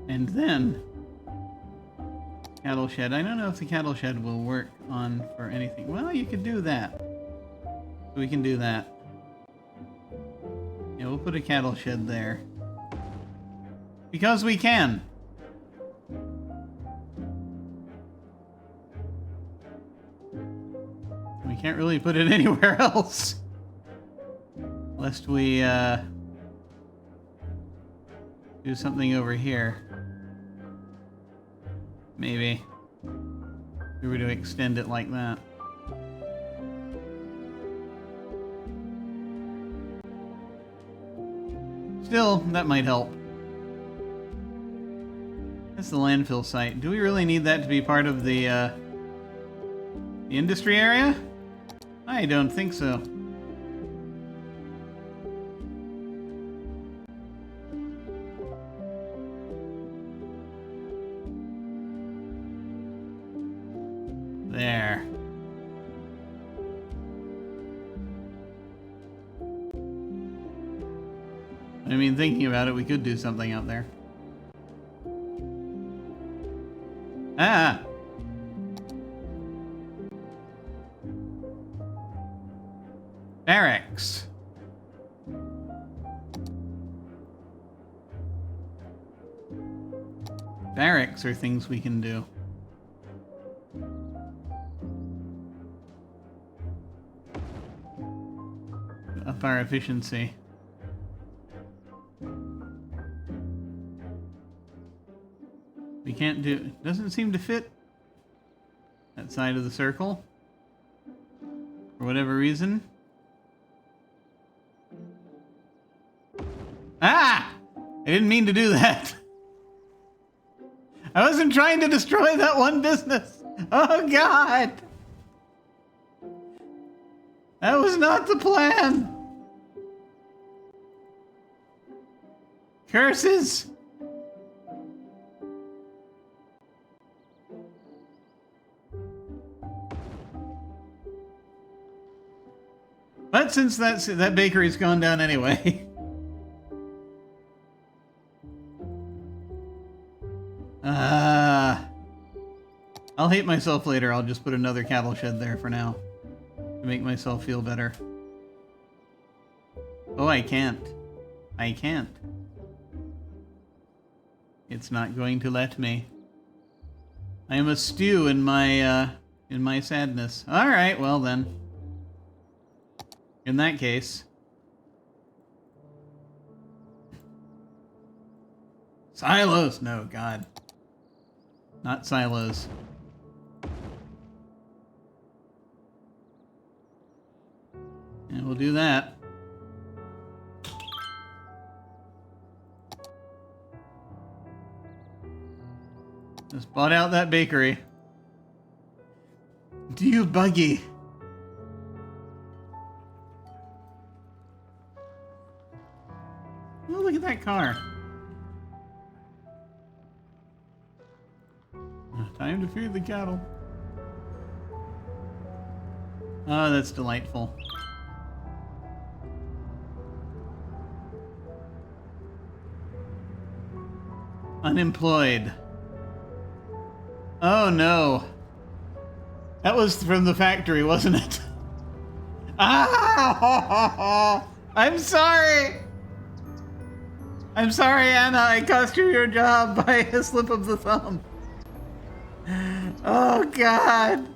And then cattle shed. I don't know if the cattle shed will work on for anything. Well, you could do that. We can do that. Yeah, we'll put a cattle shed there. Because we can. We can't really put it anywhere else. Lest we do something over here. Maybe. If we were to extend it like that. Still, that might help. That's the landfill site. Do we really need that to be part of the industry area? I don't think so. There. I mean, thinking about it, we could do something out there. Ah! Barracks. Barracks are things we can do. Up our efficiency. We can't do... It doesn't seem to fit that side of the circle. For whatever reason. Ah! I didn't mean to do that. I wasn't trying to destroy that one business. Oh, God! That was not the plan! Curses! But since that bakery's gone down anyway... I'll hate myself later. I'll just put another cattle shed there for now. To make myself feel better. Oh, I can't. I can't. It's not going to let me. I am a stew in my sadness. Alright, well then. In that case. Silos! No, God. Not silos. And we'll do that. Just bought out that bakery. Do you buggy? Oh, look at that car. Time to feed the cattle. Oh, that's delightful. Unemployed. Oh no. That was from the factory, wasn't it? Ah! I'm sorry! I'm sorry, Anna. I cost you your job by a slip of the thumb. Oh God.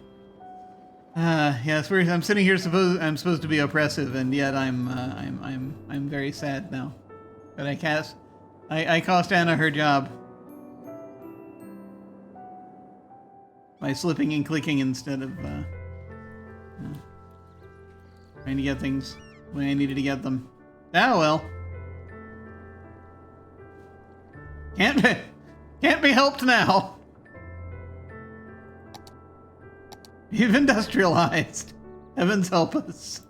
Yes, I'm sitting here. I'm supposed to be oppressive, and yet I'm very sad now. But I cost Anna her job by slipping and clicking instead of trying to get things the way I needed to get them. Oh well. Can't be helped now. We've industrialized. Heavens help us.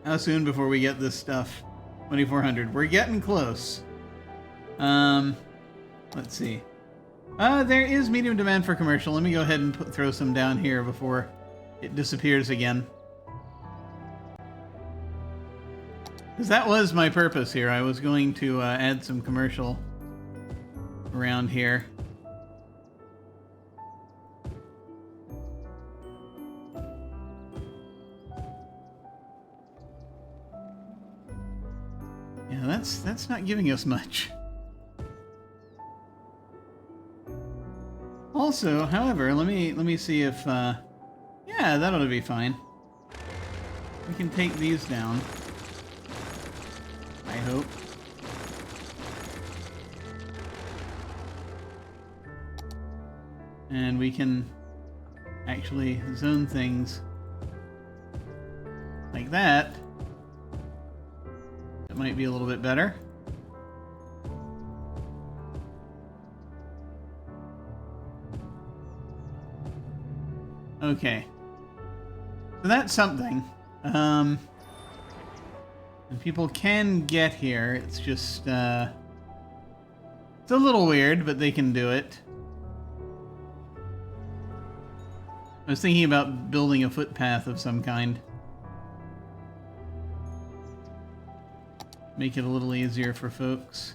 How soon before we get this stuff? 2400. We're getting close. Let's see. There is medium demand for commercial. Let me go ahead and throw some down here before it disappears again. Because that was my purpose here. I was going to add some commercial around here. Yeah, that's not giving us much. Also, however, let me see if yeah, that ought to be fine. We can take these down. I hope. And we can actually zone things like that. That might be a little bit better. Okay. So that's something. And people can get here. It's just, it's a little weird, but they can do it. I was thinking about building a footpath of some kind. Make it a little easier for folks.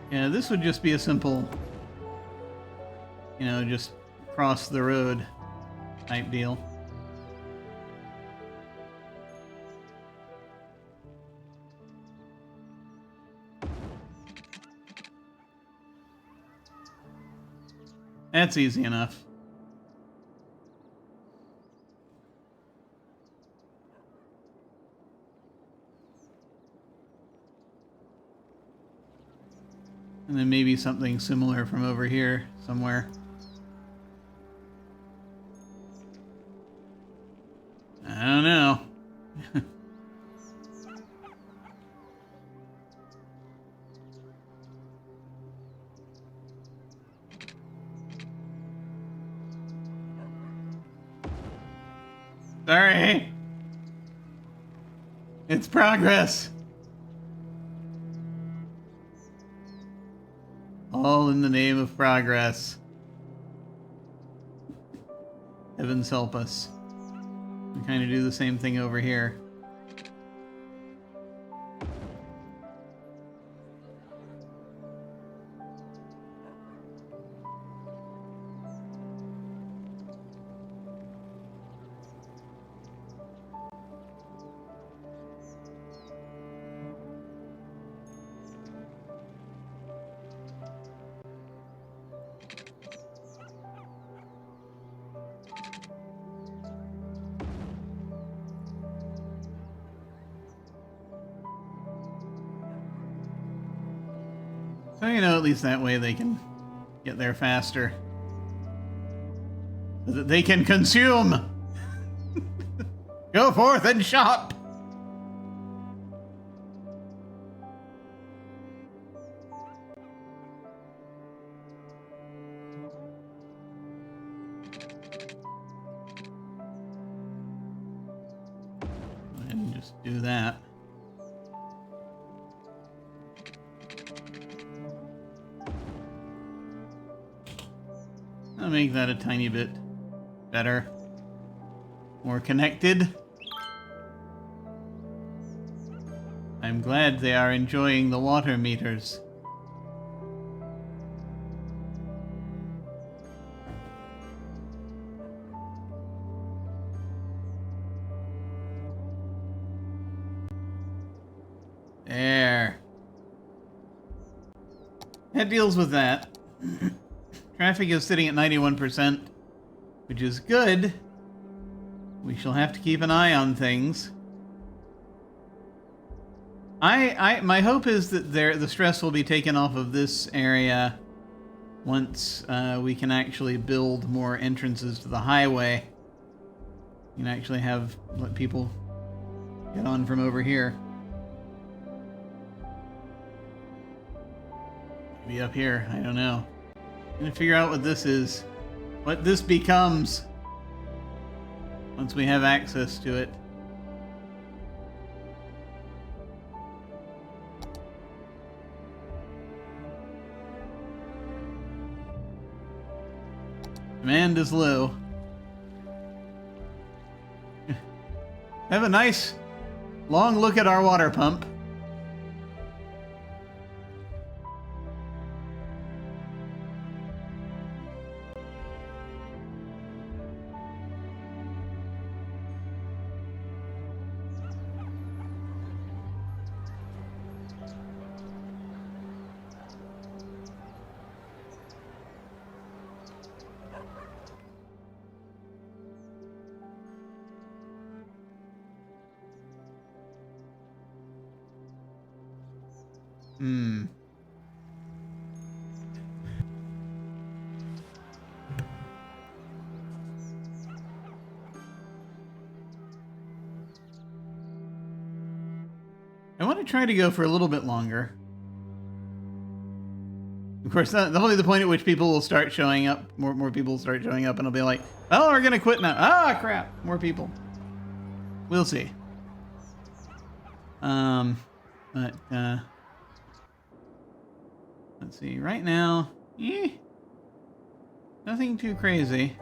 Yeah, this would just be a simple, you know, just cross the road type deal. That's easy enough. And then maybe something similar from over here somewhere. I don't know. Sorry. It's progress. All in the name of progress. Heavens help us. We kind of do the same thing over here. So, you know, at least that way they can get there faster. So that they can consume! Go forth and shop! Go ahead and just do that. I'll make that a tiny bit better. More connected. I'm glad they are enjoying the water meters. There. That deals with that. Traffic is sitting at 91%, which is good. We shall have to keep an eye on things. My hope is that the stress will be taken off of this area once we can actually build more entrances to the highway. You can actually let people get on from over here. Maybe up here, I don't know. I'm gonna figure out what this is. What this becomes once we have access to it. Demand is low. Have a nice long look at our water pump. I want to try to go for a little bit longer. Of course, that'll be the point at which people will start showing up. More people will start showing up, and I'll be like, "Oh, we're gonna quit now." Ah, crap! More people. We'll see. But let's see. Right now, nothing too crazy.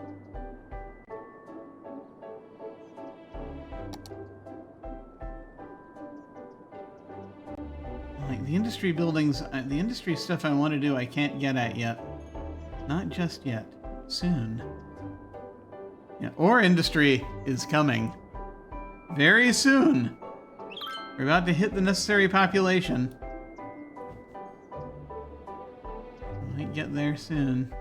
Like the industry buildings, the industry stuff I want to do, I can't get at yet. Not just yet. Soon. Yeah, ore industry is coming. Very soon. We're about to hit the necessary population. Might get there soon.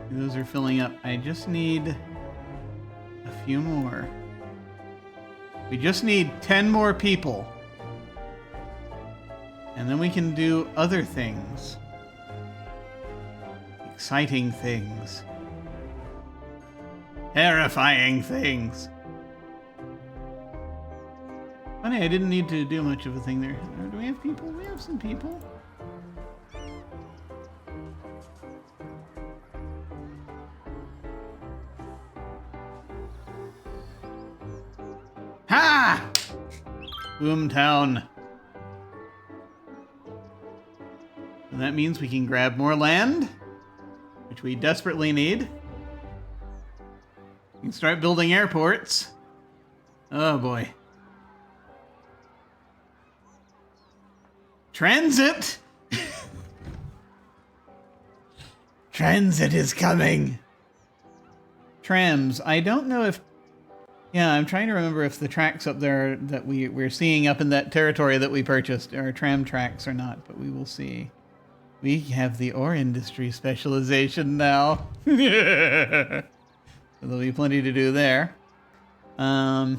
Those are filling up. I just need a few more. We just need 10 more people. And then we can do other things. Exciting things. Terrifying things. Funny, I didn't need to do much of a thing there. Do we have people? We have some people. Ha! Boomtown. And that means we can grab more land, which we desperately need. We can start building airports. Oh boy. Transit! Transit is coming! Trams. I don't know if... Yeah, I'm trying to remember if the tracks up there that we're seeing up in that territory that we purchased are tram tracks or not, but we will see. We have the ore industry specialization now. So there'll be plenty to do there. Can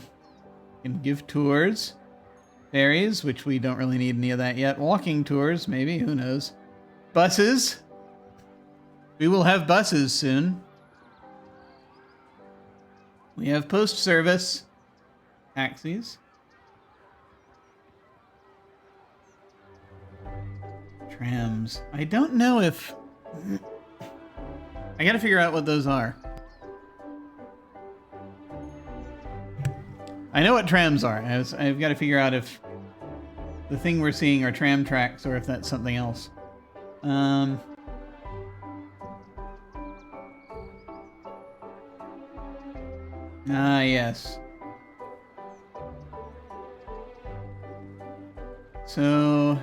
give tours. Ferries, which we don't really need any of that yet. Walking tours, maybe, who knows. Buses. We will have buses soon. We have post service. Taxis. Trams. I don't know if... I gotta figure out what those are. I know what trams are. I've got to figure out if the thing we're seeing are tram tracks or if that's something else. Ah, yes. So...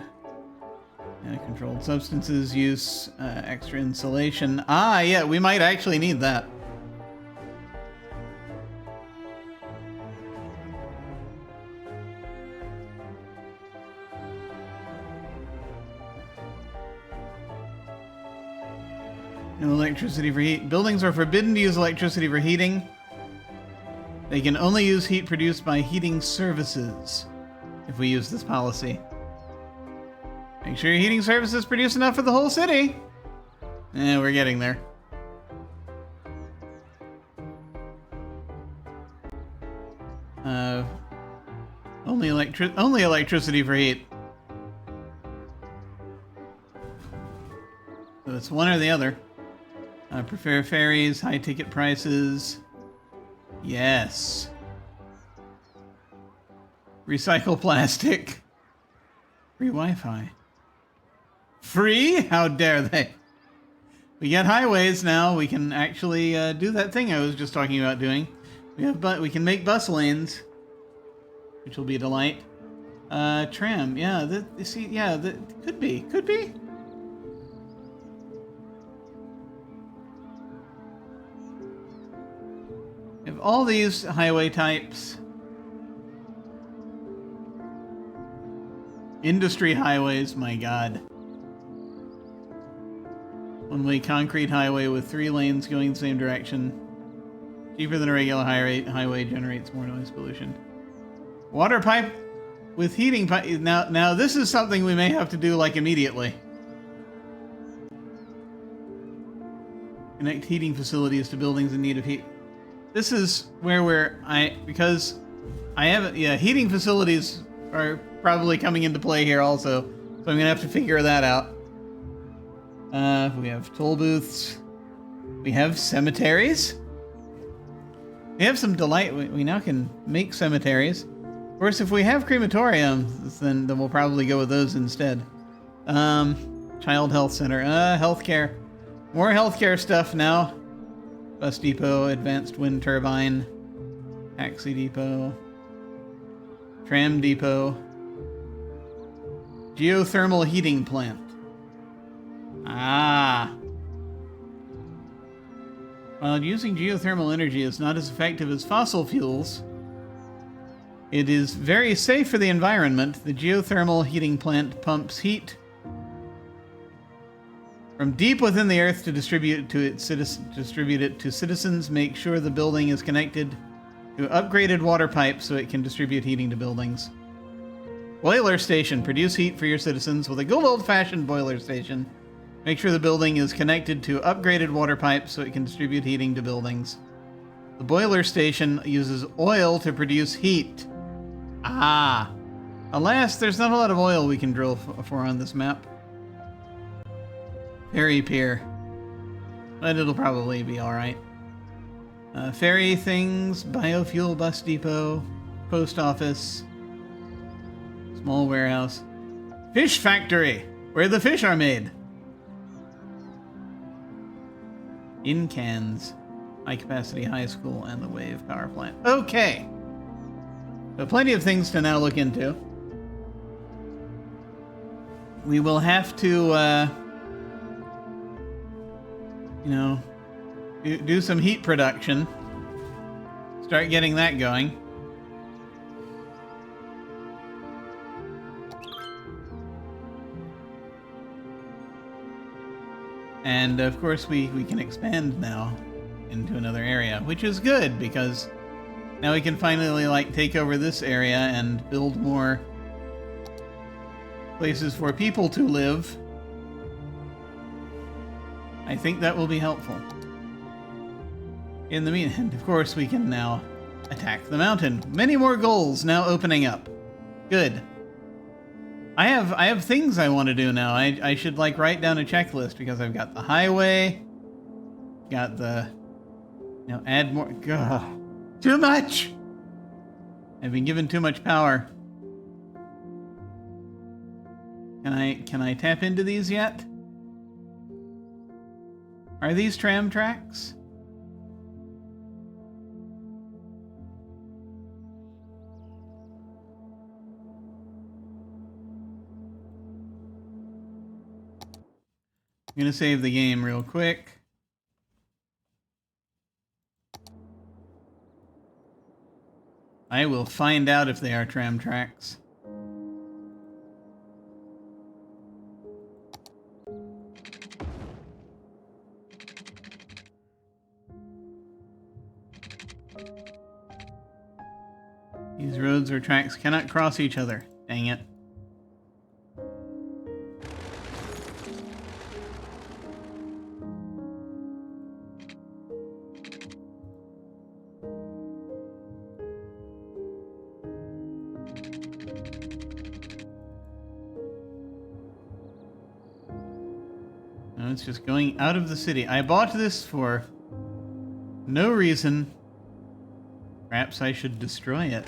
controlled substances use, extra insulation. Ah, yeah, we might actually need that. And electricity for heat. Buildings are forbidden to use electricity for heating. They can only use heat produced by heating services if we use this policy. Make sure your heating services produce enough for the whole city. We're getting there. Only electricity for heat. So it's one or the other. Prefer ferries, high ticket prices. Yes. Recycle plastic. Free Wi-Fi. Free? How dare they? We get highways now. We can actually do that thing I was just talking about doing. We can make bus lanes, which will be a delight. Tram, yeah. That could be. We have all these highway types. Industry highways, my god. One-way concrete highway with 3 lanes going the same direction. Cheaper than a regular highway, generates more noise pollution. Water pipe with heating pipe. Now this is something we may have to do like immediately. Connect heating facilities to buildings in need of heat. This is where because I haven't, heating facilities are probably coming into play here also. So I'm gonna have to figure that out. We have toll booths. We have cemeteries. We have some delight. We now can make cemeteries. Of course, if we have crematoriums, then we'll probably go with those instead. Child health center. Healthcare. More healthcare stuff now. Bus depot, advanced wind turbine, taxi depot, tram depot, geothermal heating plant. While using geothermal energy is not as effective as fossil fuels, it is very safe for the environment. The geothermal heating plant pumps heat from deep within the earth to distribute it to citizens. Make sure the building is connected to upgraded water pipes so it can distribute heating to buildings. Boiler station. Produce heat for your citizens with a good old-fashioned boiler station. Make sure the building is connected to upgraded water pipes so it can distribute heating to buildings. The boiler station uses oil to produce heat. Alas, there's not a lot of oil we can drill for on this map. Ferry pier. But it'll probably be alright. Ferry things, biofuel bus depot, post office, small warehouse. Fish factory, where the fish are made. In cans, high capacity high school, and the wave power plant. Okay. So plenty of things to now look into. We will have to, do some heat production. Start getting that going. And of course we can expand now into another area, which is good because now we can finally take over this area and build more places for people to live. I think that will be helpful. In the meantime, of course, we can now attack the mountain. Many more goals now opening up. Good. I have things I want to do now. I should write down a checklist because I've got the highway, got the add more. Ugh, too much. I've been given too much power. Can I tap into these yet? Are these tram tracks? I'm gonna save the game real quick. I will find out if they are tram tracks. These roads or tracks cannot cross each other. Dang it. No, it's just going out of the city. I bought this for no reason. Perhaps I should destroy it.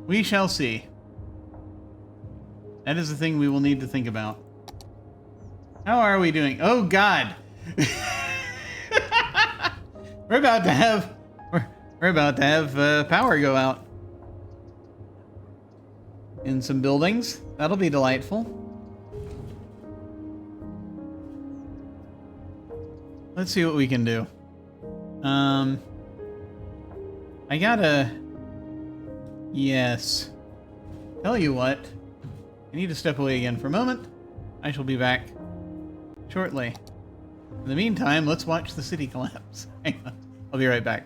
We shall see. That is the thing we will need to think about. How are we doing? Oh God! we're about to have power go out in some buildings. That'll be delightful. Let's see what we can do. I gotta... Yes. Tell you what. I need to step away again for a moment. I shall be back shortly. In the meantime, let's watch the city collapse. Hang on. I'll be right back.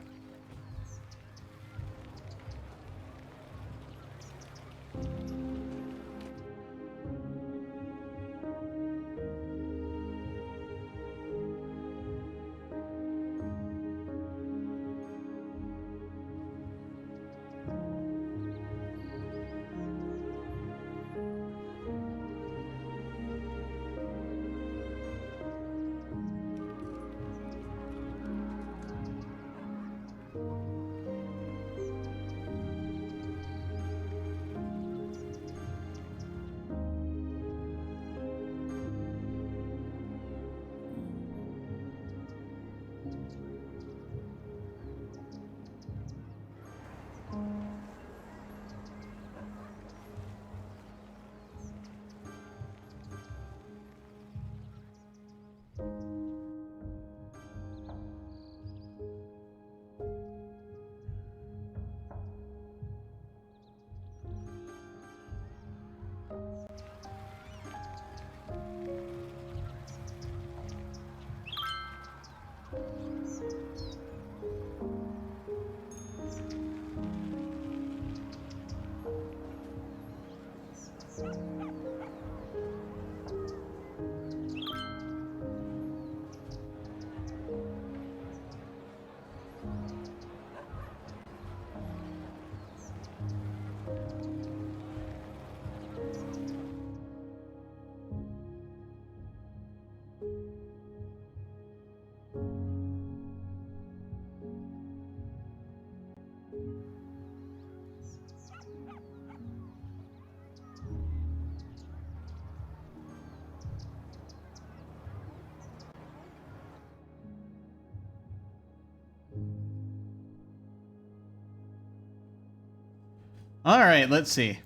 All right, let's see.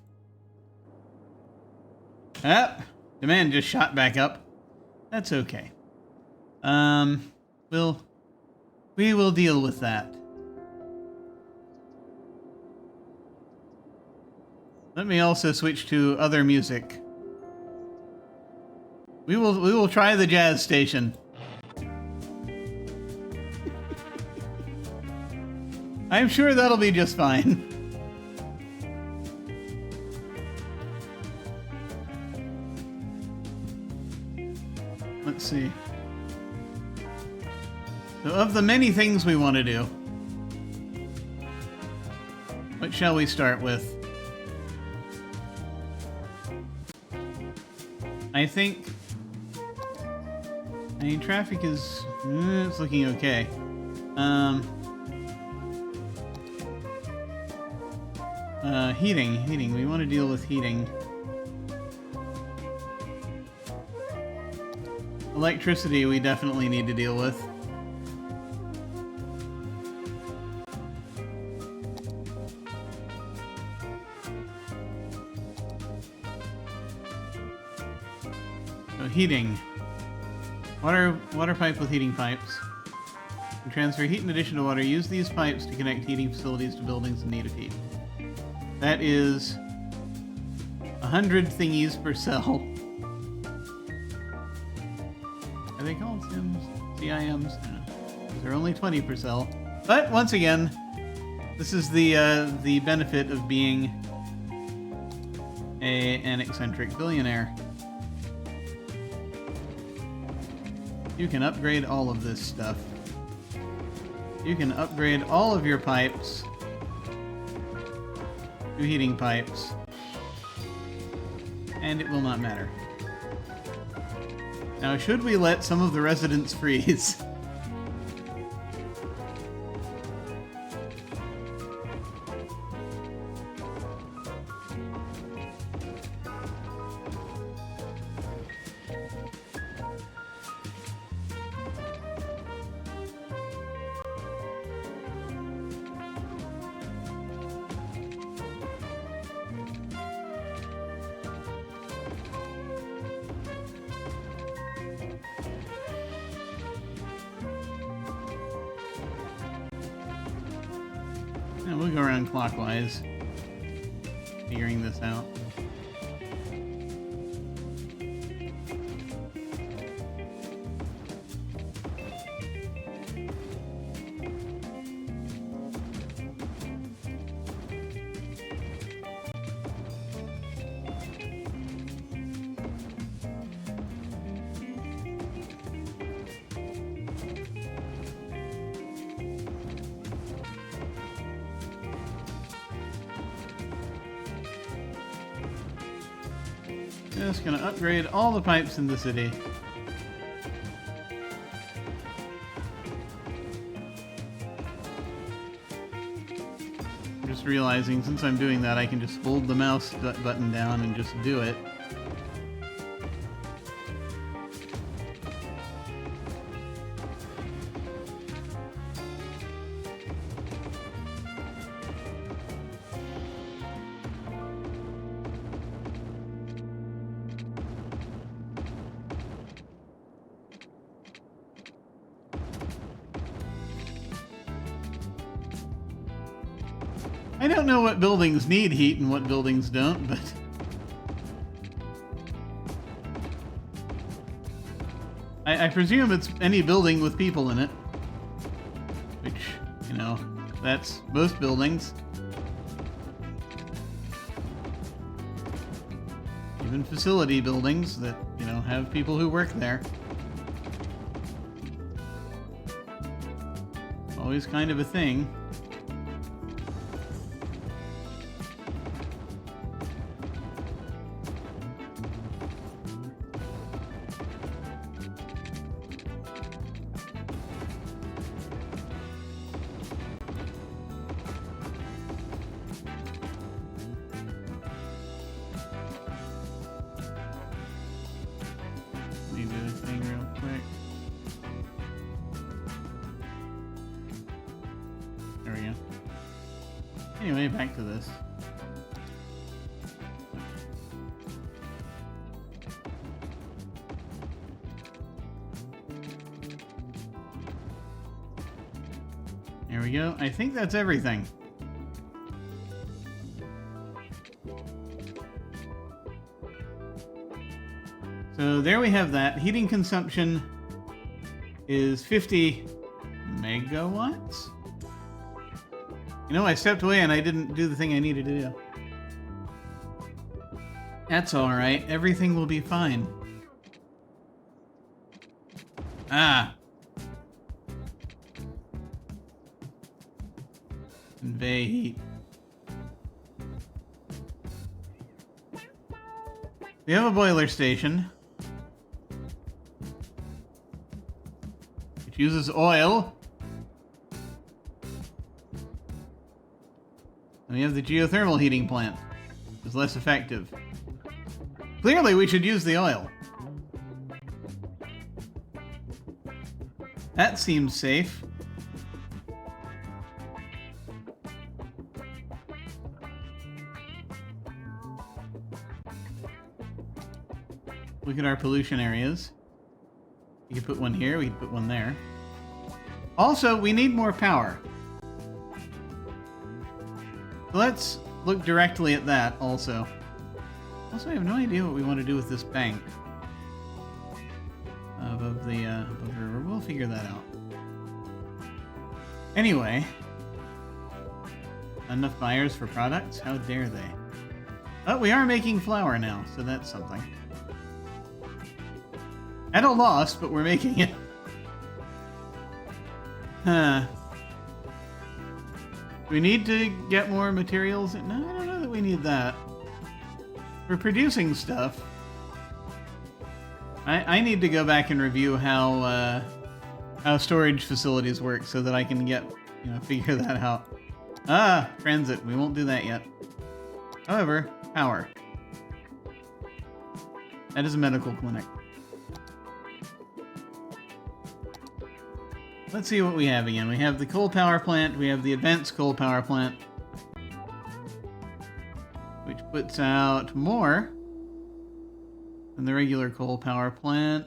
Demand just shot back up. That's okay. We will deal with that. Let me also switch to other music. We will try the jazz station. I'm sure that'll be just fine. Let's see. So of the many things we want to do, what shall we start with? I think... I mean, traffic is... it's looking okay. Heating. We want to deal with heating. Electricity we definitely need to deal with. So heating. Water pipe with heating pipes. To transfer heat in addition to water, use these pipes to connect heating facilities to buildings in need of heat. That is 100 thingies per cell. Are they called CIMs? CIMs? No. These are only 20 per cell. But once again, this is the benefit of being an eccentric billionaire. You can upgrade all of this stuff. You can upgrade all of your pipes to heating pipes, and it will not matter. Now, should we let some of the residents freeze? Yeah, we'll go around clockwise, figuring this out. Just gonna upgrade all the pipes in the city. I'm just realizing since I'm doing that, I can just hold the mouse button down and just do it. I don't know what buildings need heat and what buildings don't, but I presume it's any building with people in it, which, you know, that's most buildings. Even facility buildings that, you know, have people who work there. Always kind of a thing. Let me do this thing real quick. There we go. Anyway, back to this. There we go. I think that's everything. So there we have that. Heating consumption is 50 megawatts. You know, I stepped away and I didn't do the thing I needed to do. That's all right. Everything will be fine. Ah. Convey heat. We have a boiler station. It uses oil. And we have the geothermal heating plant. It's less effective. Clearly, we should use the oil. That seems safe. Look at our pollution areas. We could put one here, we could put one there. Also, we need more power. So let's look directly at that also. Also, I have no idea what we want to do with this bank above the river. We'll figure that out. Anyway. Enough buyers for products? How dare they? But we are making flour now, so that's something. At a loss, but we're making it. Huh. We need to get more materials? No, I don't know that we need that. We're producing stuff. I need to go back and review how storage facilities work so that I can get, figure that out. Ah, transit. We won't do that yet. However, power. That is a medical clinic. Let's see what we have again. We have the coal power plant. We have the advanced coal power plant, which puts out more than the regular coal power plant.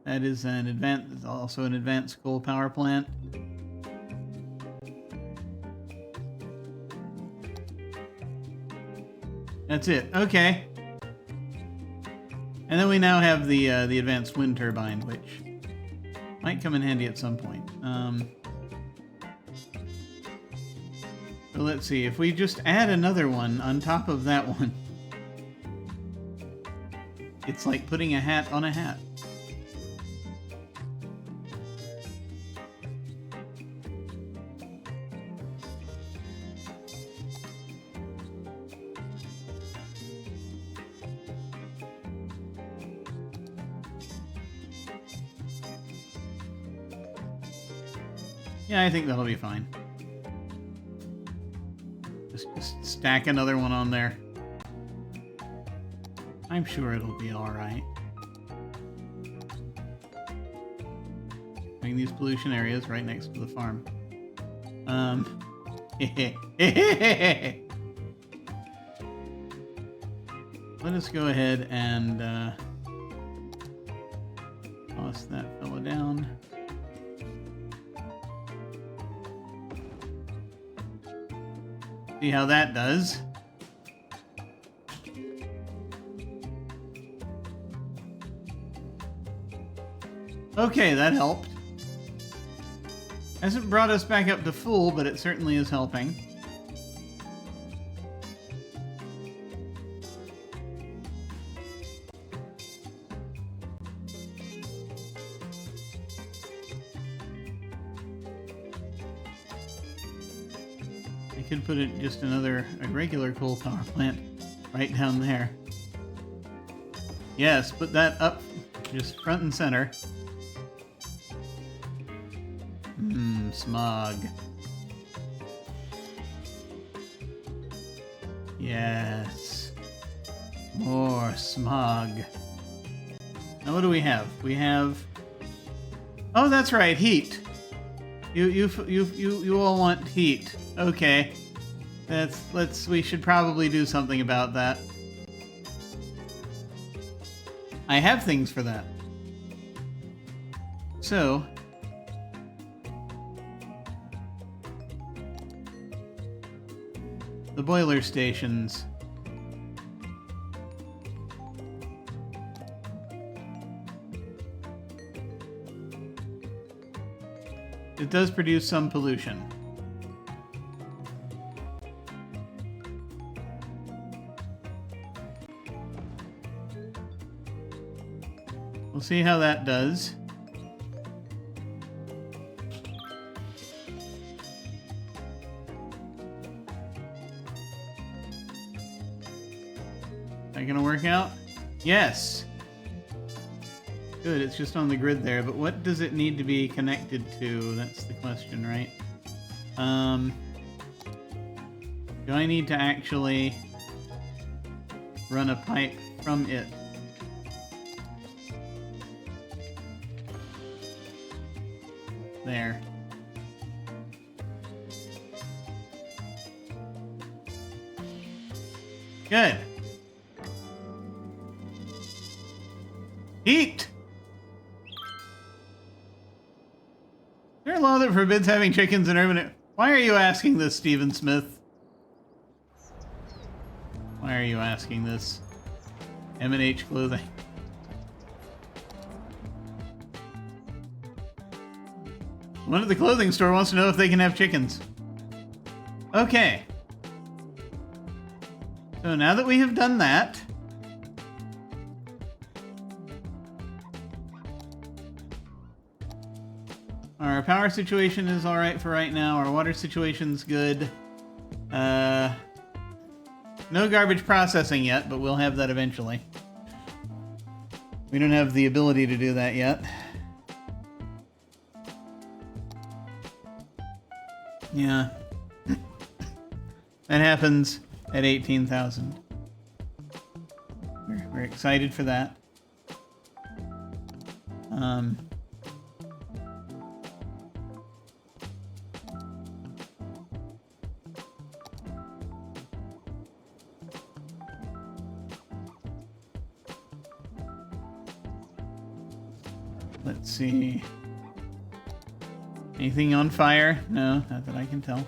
That is also an advanced coal power plant. That's it. Okay. And then we now have the advanced wind turbine, which might come in handy at some point. So let's see. If we just add another one on top of that one, it's like putting a hat on a hat. Yeah, I think that'll be fine. Just stack another one on there. I'm sure it'll be alright. Having these pollution areas right next to the farm. Let us go ahead and toss that fella down. See how that does. Okay, that helped. Hasn't brought us back up to full, but it certainly is helping. I could put it just a regular coal power plant right down there. Yes, put that up just front and center. Smog. Yes. More smog. Now what do we have? We have... Oh, that's right, heat. You all want heat. Okay. We should probably do something about that. I have things for that. So, the boiler stations. It does produce some pollution. We'll see how that does. Is that gonna work out? Yes! Good, it's just on the grid there, but what does it need to be connected to? That's the question, right? Do I need to actually run a pipe from it? There. Good. Heat! Is there a law that forbids having chickens in urban... Why are you asking this, Stephen Smith? Why are you asking this? M&H Clothing. One at the clothing store wants to know if they can have chickens. Okay. So now that we have done that, our power situation is alright for right now. Our water situation's good. No garbage processing yet, but we'll have that eventually. We don't have the ability to do that yet. Yeah. That happens at 18,000. We're excited for that. Let's see. Anything on fire? No, not that I can tell.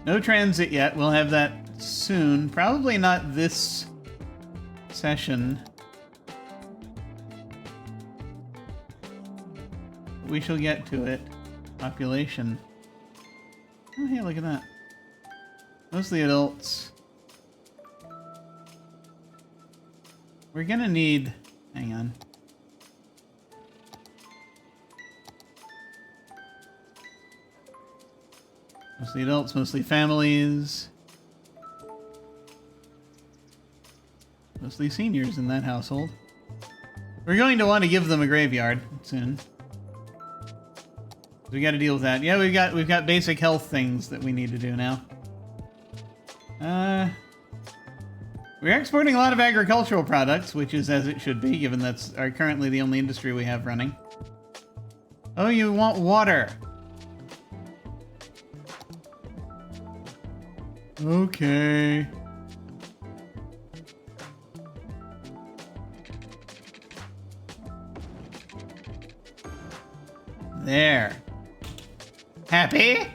No transit yet. We'll have that soon. Probably not this session. We shall get to it. Population. Oh, hey, look at that. Mostly adults. We're gonna need... Hang on. Mostly adults, mostly families. Mostly seniors in that household. We're going to want to give them a graveyard soon. We got to deal with that. Yeah, we've got basic health things that we need to do now. We're exporting a lot of agricultural products, which is as it should be, given that's currently the only industry we have running. Oh, you want water? Okay. There. Happy?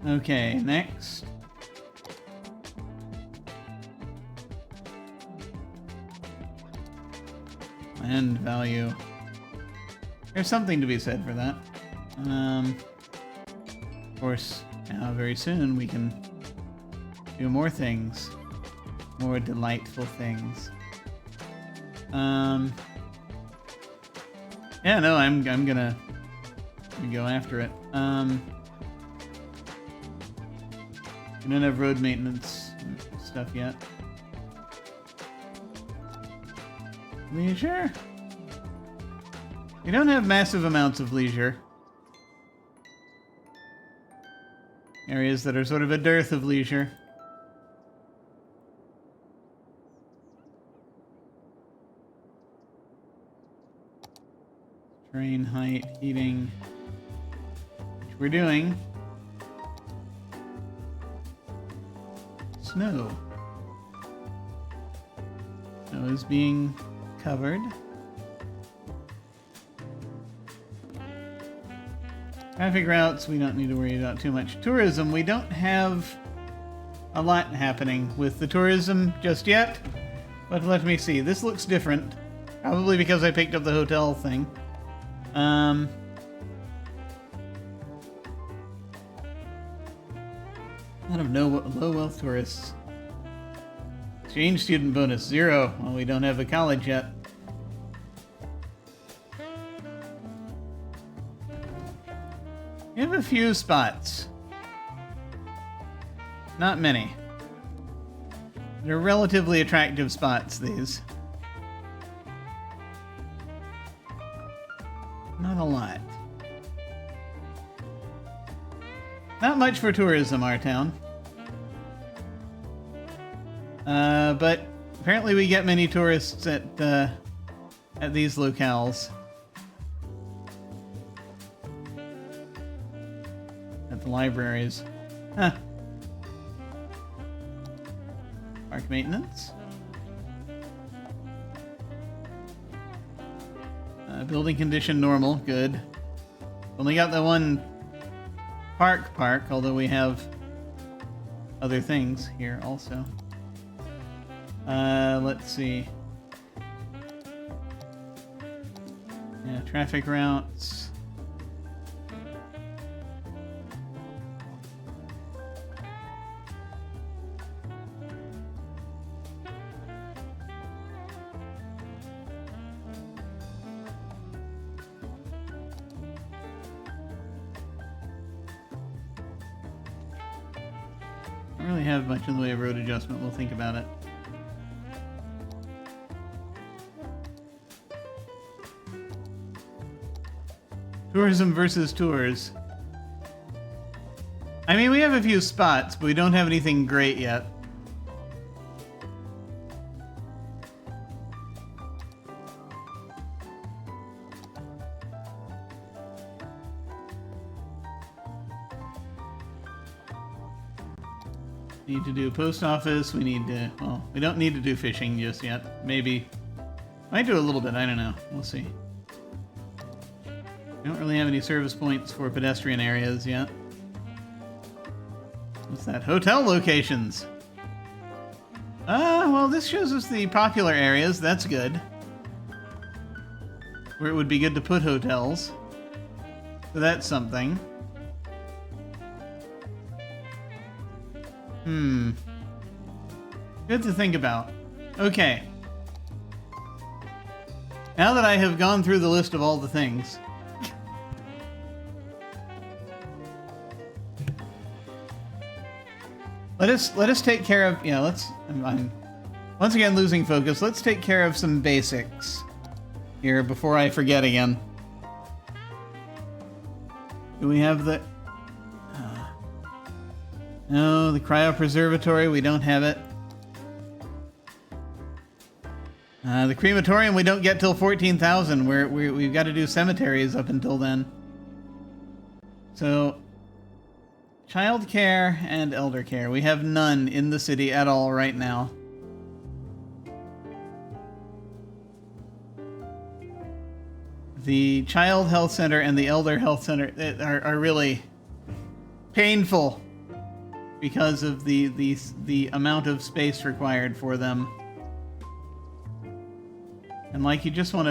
Okay, next. Land value. There's something to be said for that. Of course, now very soon we can do more things. More delightful things. Yeah, no, I'm gonna go after it. We don't have road maintenance stuff yet. Leisure? We don't have massive amounts of leisure. Areas that are sort of a dearth of leisure. Terrain, height, heating. Which we're doing. Snow. Snow is being covered. Traffic routes, we don't need to worry about too much. Tourism, we don't have a lot happening with the tourism just yet. But let me see. This looks different. Probably because I picked up the hotel thing. A lot of low wealth tourists. Exchange student bonus, 0. Well, we don't have a college yet. We have a few spots. Not many. They're relatively attractive spots, these. Not a lot. Not much for tourism, our town. But apparently we get many tourists at these locales. At the libraries. Huh. Park maintenance. Building condition normal, good. Only got the one park, although we have other things here also. Let's see. Yeah, traffic routes. Don't really have much in the way of road adjustment. We'll think about it. Tourism versus tours. I mean, we have a few spots, but we don't have anything great yet. Need to do post office. We need to, well, we don't need to do fishing just yet. Maybe. Might do a little bit. I don't know. We'll see. We don't really have any service points for pedestrian areas yet. What's that? Hotel locations. Well, this shows us the popular areas. That's good. Where it would be good to put hotels. So that's something. Good to think about. Okay. Now that I have gone through the list of all the things, let us take care of, yeah, I'm once again losing focus. Let's take care of some basics here before I forget again. Do we have the no, the cryopreservatory, we don't have it. The crematorium we don't get till 14,000. We've got to do cemeteries up until then. So, child care and elder care. We have none in the city at all right now. The child health center and the elder health center are really painful because of the amount of space required for them. And like, you just want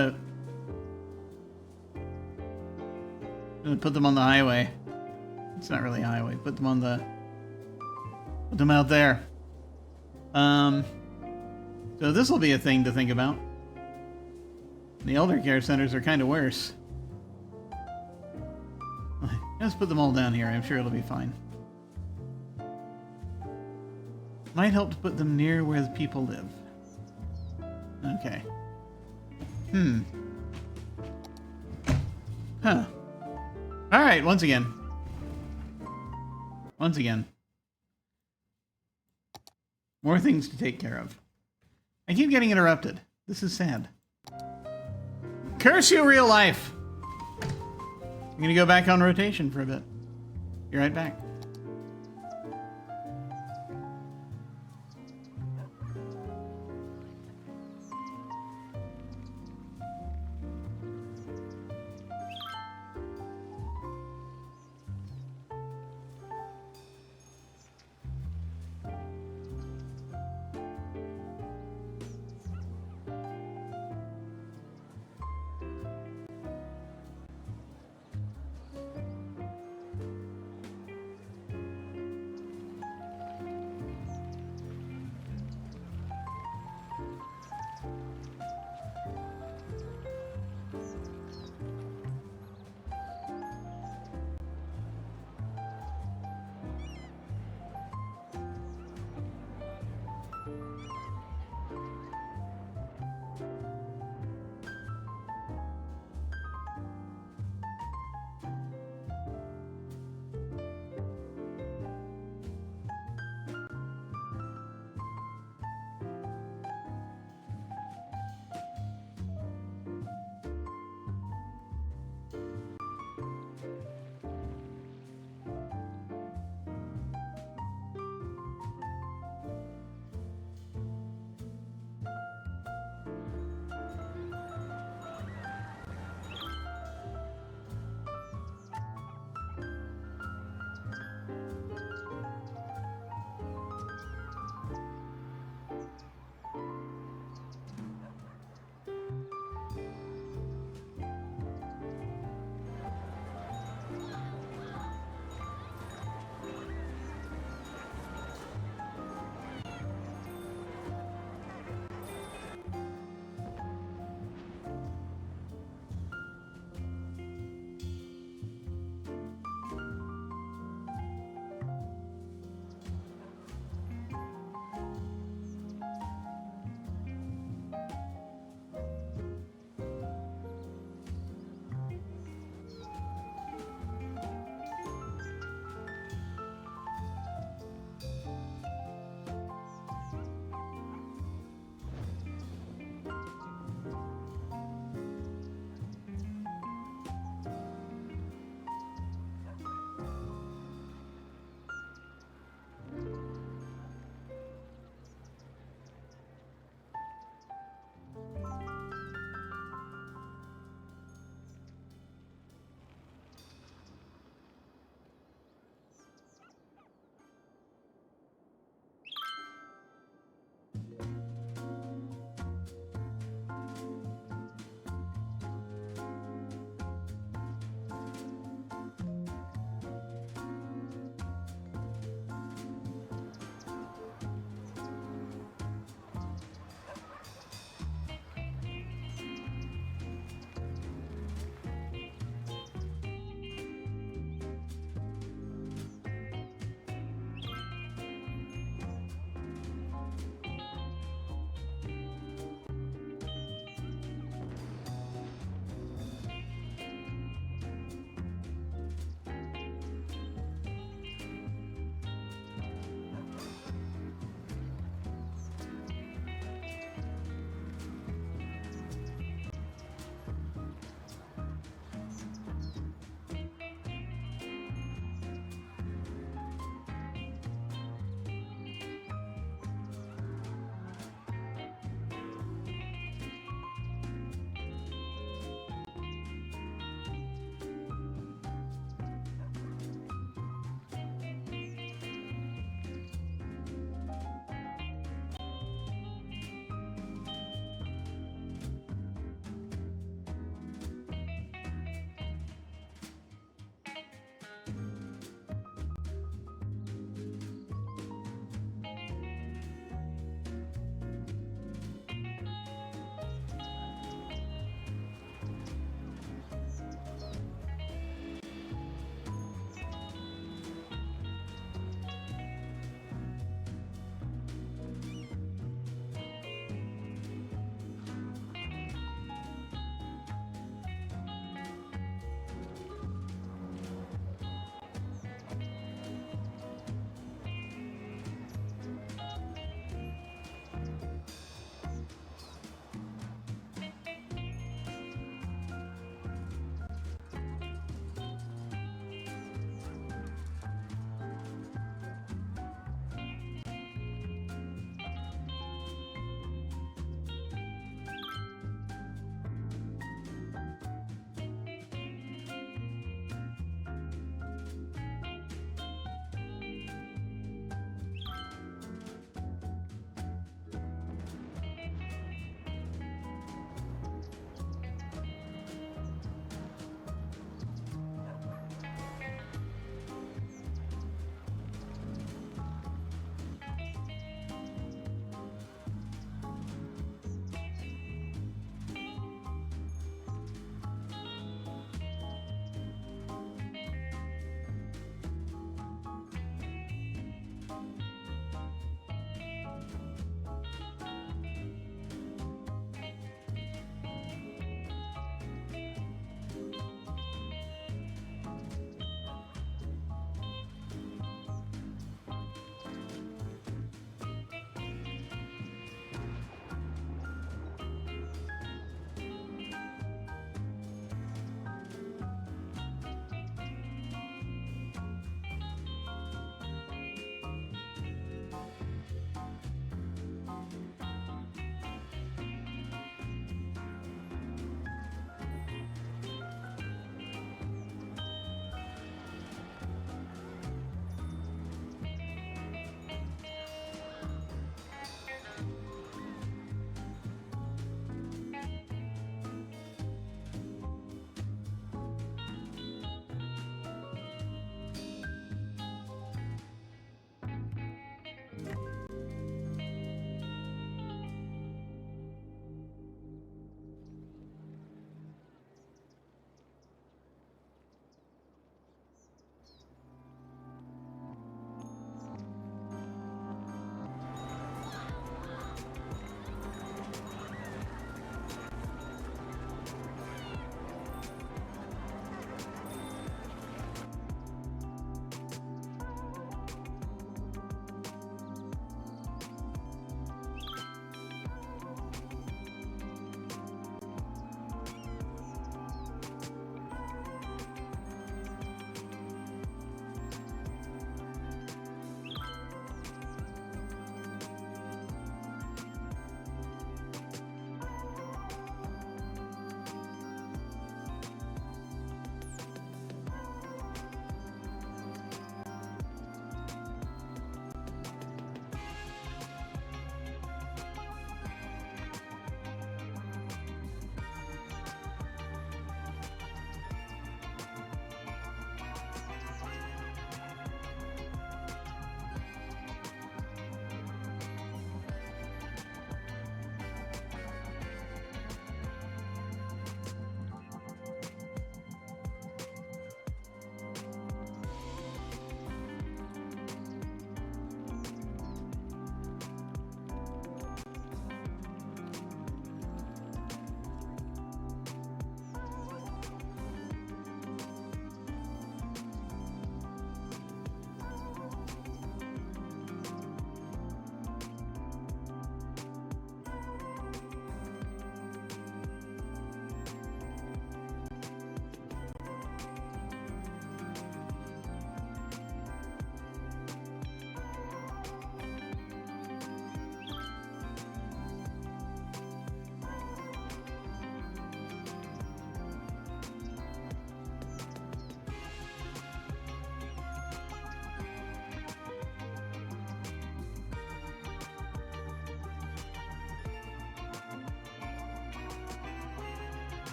to put them on the highway. It's not really a highway. Put them out there. So this will be a thing to think about. The elder care centers are kind of worse. Just put them all down here. I'm sure it'll be fine. Might help to put them near where the people live. Okay. Huh. Alright, once again. More things to take care of. I keep getting interrupted. This is sad. Curse you, real life! I'm gonna go back on rotation for a bit. Be right back.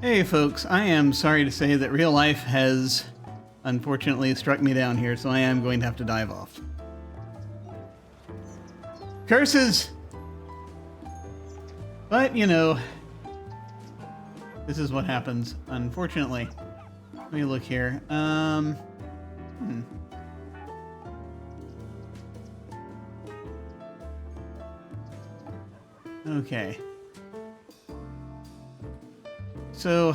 Hey folks, I am sorry to say that real life has unfortunately struck me down here, so I am going to have to dive off. Curses! But, you know, this is what happens, unfortunately. Let me look here. Okay. So,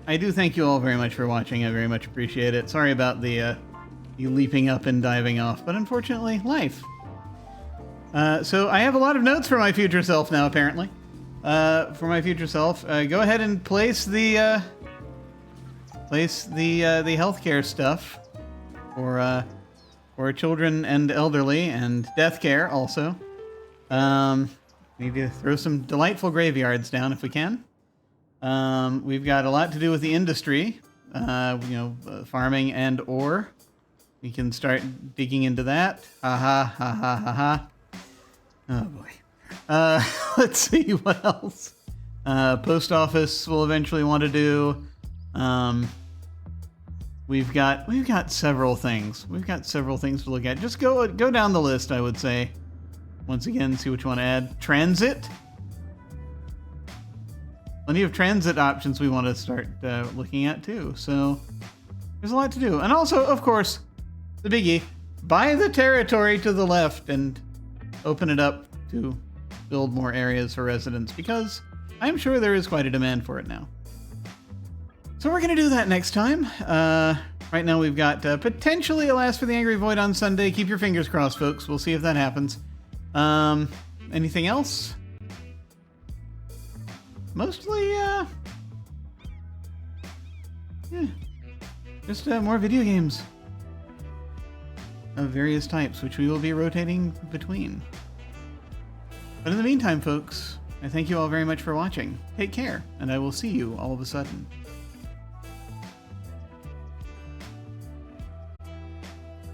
I do thank you all very much for watching. I very much appreciate it. Sorry about the you leaping up and diving off, but unfortunately, life. So I have a lot of notes for my future self now, apparently. For my future self, go ahead and place the healthcare stuff for children and elderly and death care also. Need to throw some delightful graveyards down if we can. We've got a lot to do with the industry, farming and ore. We can start digging into that. Ha ha ha ha ha ha. Oh boy. Let's see what else. Post office will eventually want to do. We've got several things. We've got several things to look at. Just go down the list, I would say. Once again, see what you want to add. Transit. Plenty of transit options we want to start looking at too. So there's a lot to do. And also, of course, the biggie, buy the territory to the left and open it up to build more areas for residents, because I'm sure there is quite a demand for it now. So we're going to do that next time. Right now we've got potentially a Last for the Angry Void on Sunday. Keep your fingers crossed, folks. We'll see if that happens. Anything else? Mostly, just more video games of various types, which we will be rotating between. But in the meantime, folks, I thank you all very much for watching. Take care, and I will see you all of a sudden.